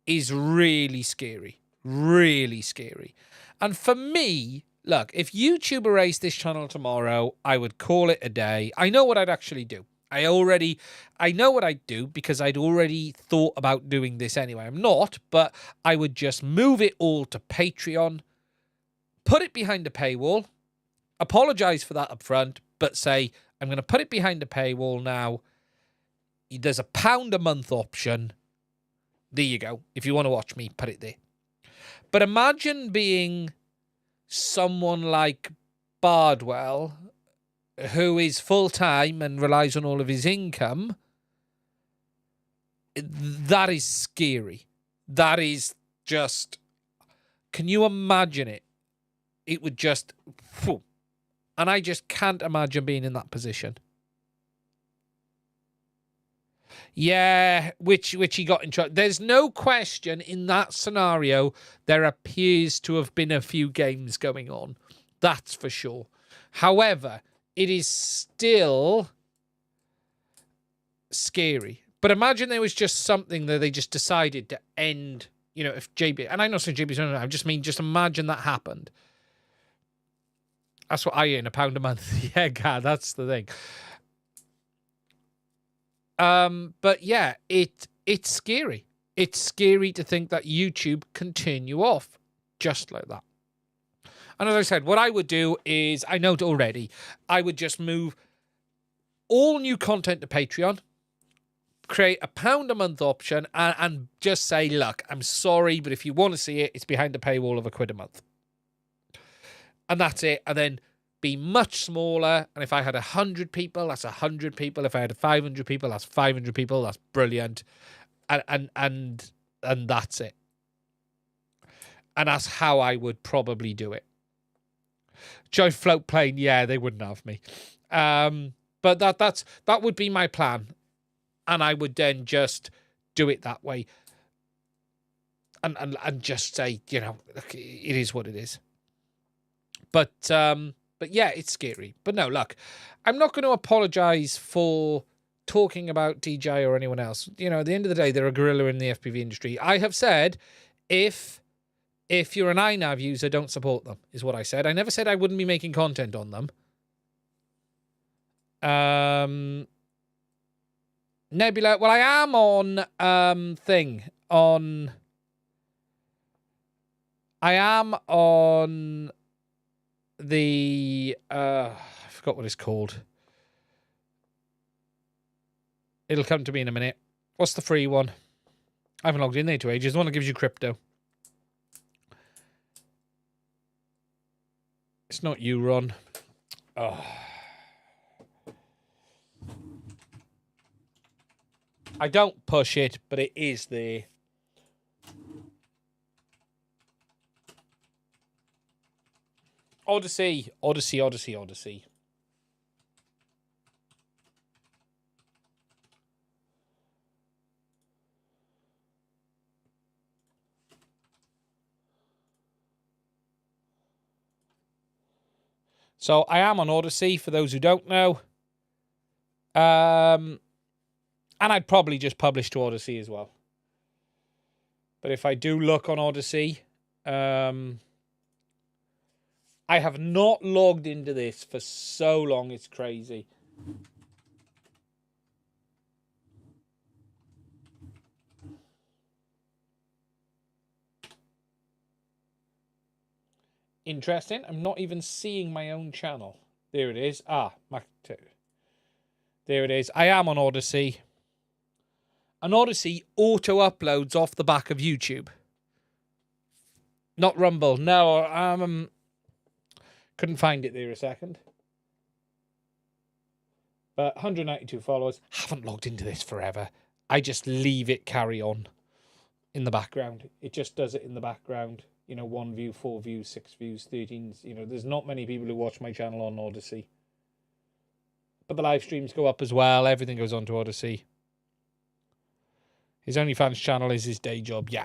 Speaker 1: is really scary. Really scary. And for me, look, if YouTube erased this channel tomorrow, I would call it a day. I know what I'd actually do. I know what I'd do because I'd already thought about doing this anyway. I'm not, but I would just move it all to Patreon, put it behind a paywall, apologize for that up front, but say, I'm going to put it behind a paywall now. There's a £1 a month option. There you go. If you want to watch me, put it there. But imagine being someone like Bardwell, who is full-time and relies on all of his income. That is scary. That is just... Can you imagine it? It would just... And I just can't imagine being in that position. Yeah, which he got in trouble. There's no question in that scenario there appears to have been a few games going on. That's for sure. However, it is still scary. But imagine there was just something that they just decided to end, you know, if JB... And I'm not saying JB's... I just mean, just imagine that happened. That's what I earn, £1 a month. Yeah, God, that's the thing. But yeah, it's scary. It's scary to think that YouTube can turn you off just like that. And as I said, what I would do is, I know it already, I would just move all new content to Patreon, create a £1 a month option, and just say, look, I'm sorry, but if you want to see it, it's behind a paywall of £1 a month. And that's it. And then be much smaller, and if I had 100 people, that's 100 people. If I had 500 people, that's 500 people. That's brilliant, and that's it. And that's how I would probably do it. Join Float Plane, yeah, they wouldn't have me, but that would be my plan, and I would then just do it that way, and just say, you know, look, it is what it is. But yeah, it's scary. But no, look, I'm not going to apologize for talking about DJI or anyone else. You know, at the end of the day, they're a gorilla in the FPV industry. I have said, if you're an iNav user, don't support them, is what I said. I never said I wouldn't be making content on them. Nebula, well, I am on I am on the I forgot what it's called. It'll come to me in a minute. What's the free one? I haven't logged in there to ages. The one that gives you crypto. It's not you, Ron. Oh. I don't push it, but it is there. Odyssey. So I am on Odyssey, for those who don't know. And I'd probably just publish to Odyssey as well. But if I do look on Odyssey, I have not logged into this for so long, it's crazy. Interesting. I'm not even seeing my own channel. There it is. Ah, there it is. I am on Odyssey. And Odyssey auto-uploads off the back of YouTube. Not Rumble. No, couldn't find it there a second. But 192 followers. Haven't logged into this forever. I just leave it carry on in the background. It just does it in the background. You know, 1 view, 4 views, 6 views, 13. You know, there's not many people who watch my channel on Odyssey. But the live streams go up as well. Everything goes on to Odyssey. His OnlyFans channel is his day job. Yeah.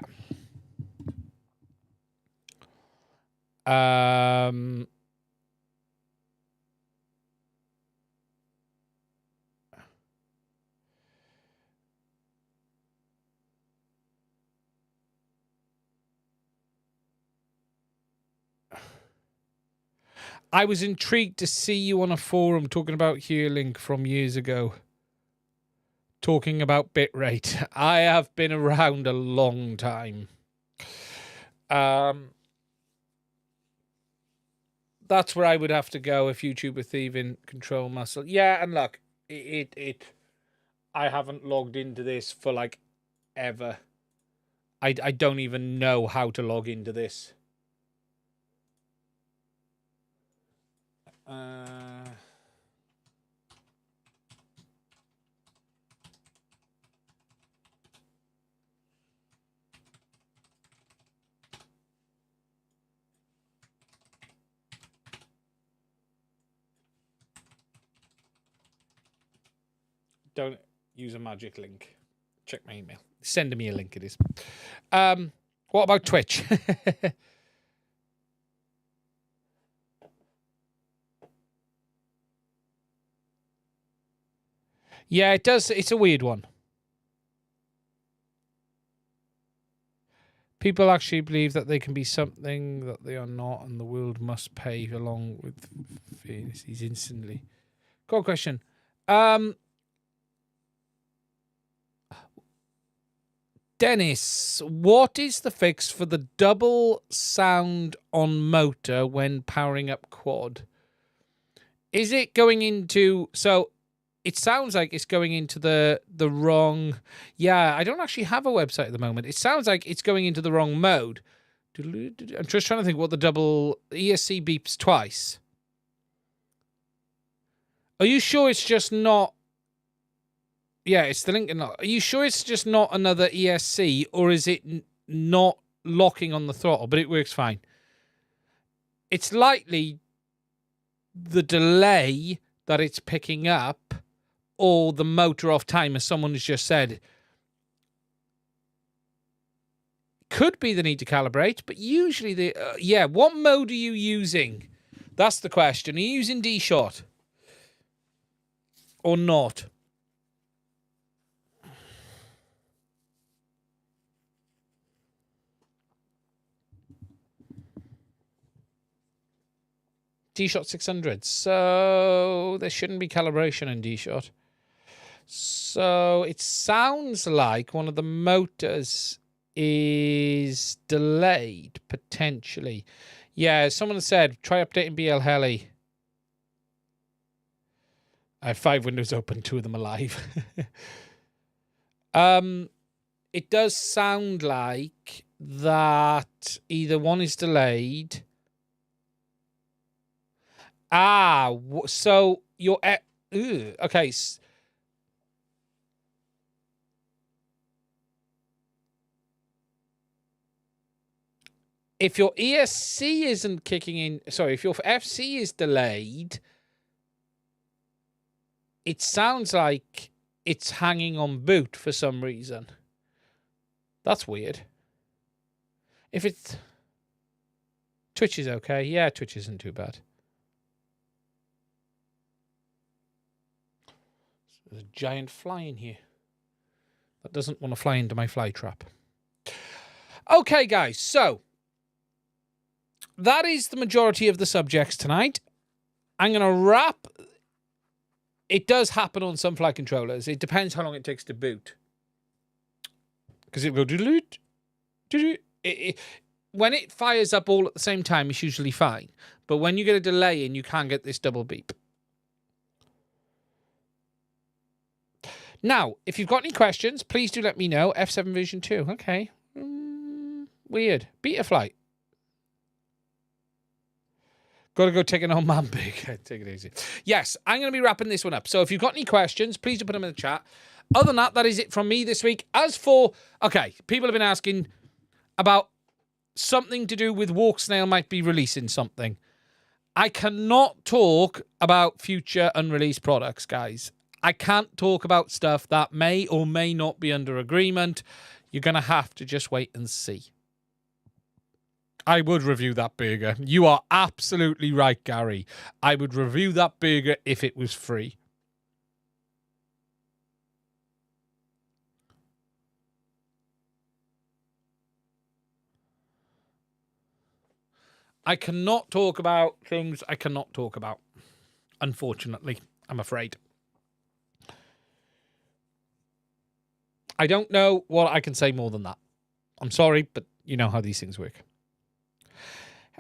Speaker 1: I was intrigued to see you on a forum talking about Hearlink from years ago. Talking about bitrate. I have been around a long time. That's where I would have to go if YouTube were thieving control muscle. Yeah, and look, I haven't logged into this for like ever. I don't even know how to log into this. Don't use a magic link. Check my email. Send me a link, it is. What about Twitch? Yeah, it does. It's a weird one. People actually believe that they can be something that they are not, and the world must pay along with fantasies instantly. Got a question. Dennis, what is the fix for the double sound on motor when powering up quad? Is it going into... So, it sounds like it's going into the wrong... Yeah, I don't actually have a website at the moment. It sounds like it's going into the wrong mode. I'm just trying to think what the double... ESC beeps twice. Are you sure it's just not... Yeah, it's the link. Are you sure it's just not another ESC, or is it not locking on the throttle? But it works fine. It's likely the delay that it's picking up, or the motor off time, as someone has just said. Could be the need to calibrate, but usually yeah. What mode are you using? That's the question. Are you using D-Shot or not? D-Shot 600. So there shouldn't be calibration in D-Shot. So it sounds like one of the motors is delayed, potentially. Yeah, someone said, try updating BL Heli. I have 5 windows open, 2 of them are live. It does sound like that either one is delayed... so you're at... okay. If your ESC isn't kicking in... Sorry, if your FC is delayed, it sounds like it's hanging on boot for some reason. That's weird. If it's... Twitch is okay. Yeah, Twitch isn't too bad. There's a giant fly in here that doesn't want to fly into my fly trap. Okay, guys, so that is the majority of the subjects tonight. I'm going to wrap. It does happen on some flight controllers. It depends how long it takes to boot. Because it will go... when it fires up all at the same time, it's usually fine. But when you get a delay in, you can get this double beep. Now, if you've got any questions, please do let me know. F7 version 2. Okay. Weird. Beta flight. Got to go take an old man big. Take it easy. Yes, I'm going to be wrapping this one up. So if you've got any questions, please do put them in the chat. Other than that, that is it from me this week. As for, okay, people have been asking about something to do with Walksnail might be releasing something. I cannot talk about future unreleased products, guys. I can't talk about stuff that may or may not be under agreement. You're going to have to just wait and see. I would review that burger. You are absolutely right, Gary. I would review that burger if it was free. I cannot talk about things I cannot talk about. Unfortunately, I'm afraid. I don't know what I can say more than that. I'm sorry, but you know how these things work.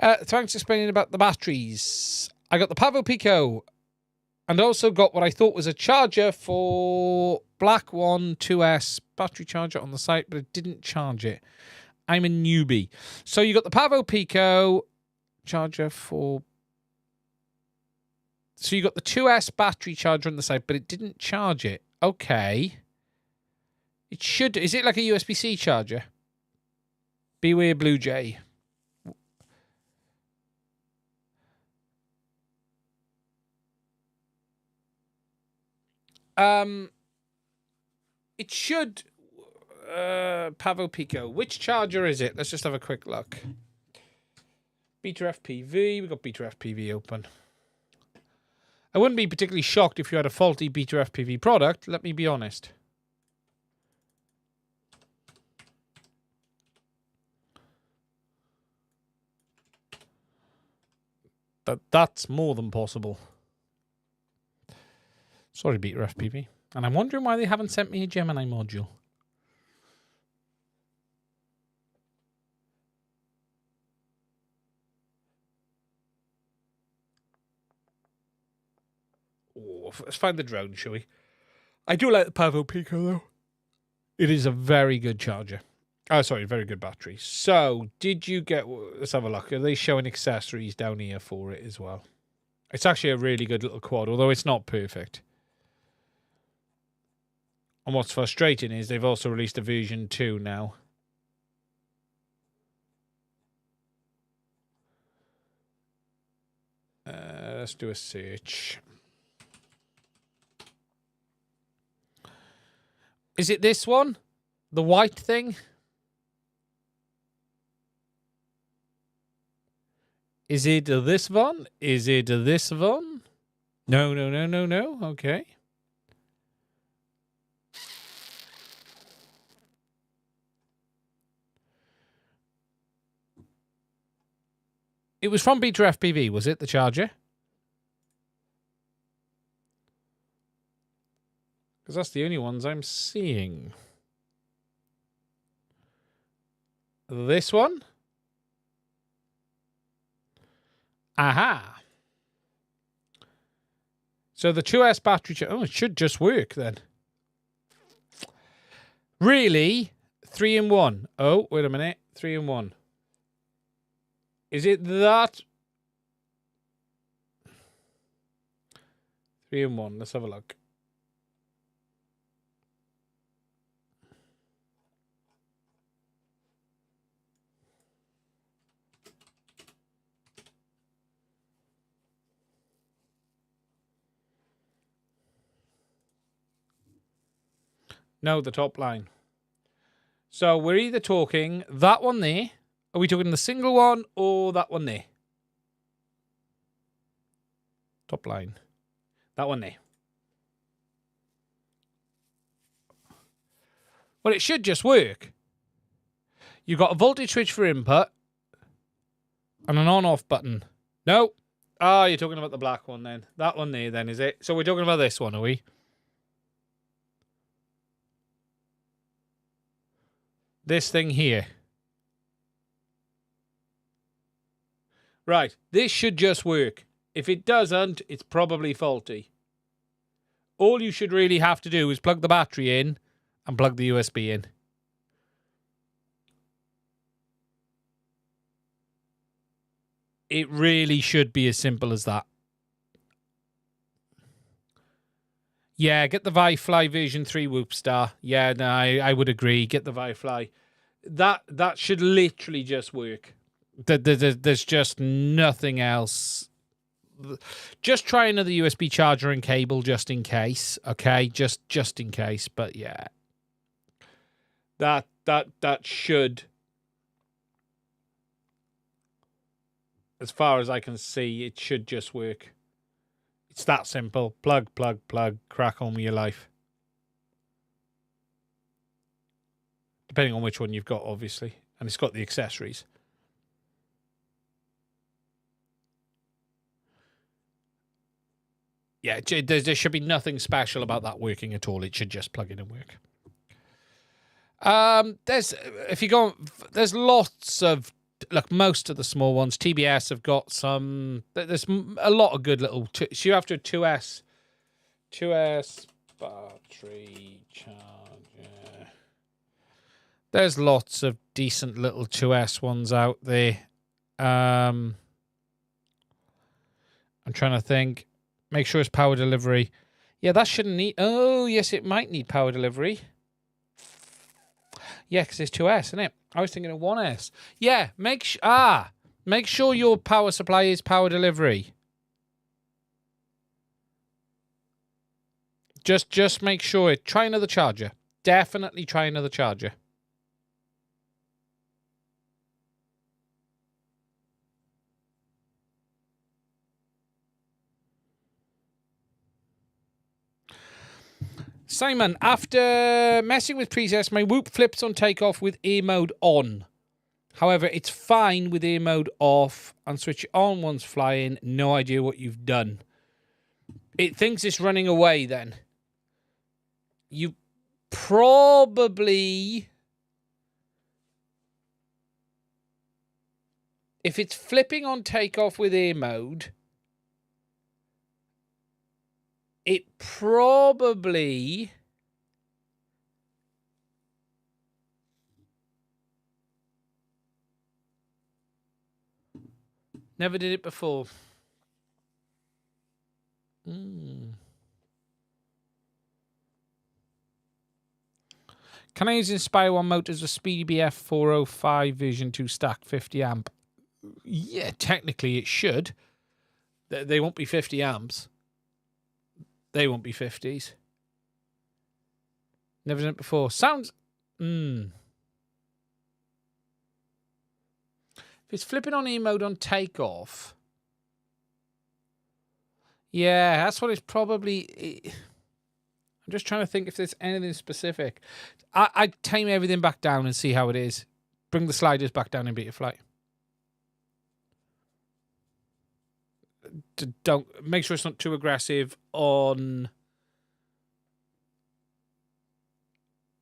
Speaker 1: Thanks for explaining about the batteries. I got the Pavo Pico and also got what I thought was a charger for Black One 2S battery charger on the site, but it didn't charge it. I'm a newbie. So you got the Pavo Pico charger for... So you got the 2S battery charger on the site, but it didn't charge it. Okay. It should... Is it like a USB-C charger? Beware Blue Jay. It should... Pavo Pico. Which charger is it? Let's just have a quick look. Beta FPV. We've got Beta FPV open. I wouldn't be particularly shocked if you had a faulty Beta FPV product. Let me be honest. But that's more than possible. Sorry, Beta FPV. And I'm wondering why they haven't sent me a Gemini module. Oh, let's find the drone, shall we? I do like the Pavo Pico, though. It is a very good charger. Oh, sorry, very good battery. So, did you get... Let's have a look. Are they showing accessories down here for it as well? It's actually a really good little quad, although it's not perfect. And what's frustrating is they've also released a version 2 now. Let's do a search. Is it this one? The white thing? Is it this one? Is it this one? No, no, no, no, no. Okay. It was from Beta FPV, was it? The charger? Because that's the only ones I'm seeing. This one? Aha. So the 2S battery... Oh, it should just work then. Really? 3-in-1. Oh, wait a minute. 3-in-1. Is it that? 3-in-1. Let's have a look. No, the top line. So we're either talking that one there. Are we talking the single one or that one there? Top line. That one there. Well, it should just work. You've got a voltage switch for input and an on-off button. No. Ah, you're talking about the black one then. That one there then, is it? So we're talking about this one, are we? This thing here. Right, this should just work. If it doesn't, it's probably faulty. All you should really have to do is plug the battery in and plug the USB in. It really should be as simple as that. Yeah, get the Firefly version 3 Whoop Star. Yeah, no, I would agree. Get the Firefly. That should literally just work. There's just nothing else. Just try another USB charger and cable just in case. Okay, just in case. But yeah, that should, as far as I can see, it should just work. It's that simple. Plug, plug, plug. Crack on with your life. Depending on which one you've got, obviously. And it's got the accessories. Yeah, there should be nothing special about that working at all. It should just plug in and work. There's lots of, look, most of the small ones. TBS have got some. There's a lot of good little. So you have to a 2S battery charger. There's lots of decent little 2S ones out there. I'm trying to think. Make sure it's power delivery. Yeah, that shouldn't need. Oh, yes, it might need power delivery. Yeah, because it's 2S, isn't it? I was thinking of 1S. Yeah, make sure your power supply is power delivery. Just make sure it. Try another charger. Definitely try another charger. Simon, after messing with presets, my Whoop flips on takeoff with ear mode on. However, it's fine with ear mode off and switch it on once flying. No idea what you've done. It thinks it's running away then. You probably... If it's flipping on takeoff with ear mode... It probably never did it before. Can I use Inspire 1 motors with Speedy BF 405 Vision 2 stack 50 amp? Yeah, technically it should. They won't be 50 amps. They won't be 50s. Never done it before. Sounds... If it's flipping on E mode on takeoff... Yeah, that's what it's probably... I'm just trying to think if there's anything specific. I'd tame everything back down and see how it is. Bring the sliders back down in beta flight. Don't make sure it's not too aggressive on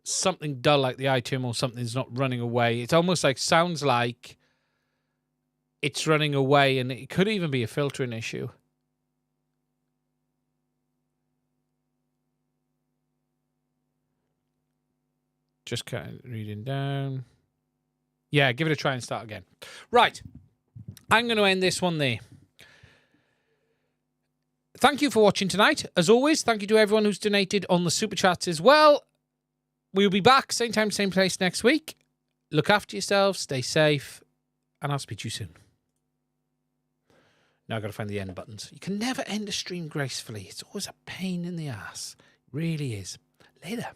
Speaker 1: something dull like the item or something's not running away. It's almost like sounds like it's running away, and it could even be a filtering issue. Just kind of reading down. Yeah, give it a try and start again. Right. I'm going to end this one there. Thank you for watching tonight. As always, thank you to everyone who's donated on the Super Chats as well. We'll be back, same time, same place next week. Look after yourselves, stay safe, and I'll speak to you soon. Now I've got to find the end buttons. You can never end a stream gracefully. It's always a pain in the ass. It really is. Later.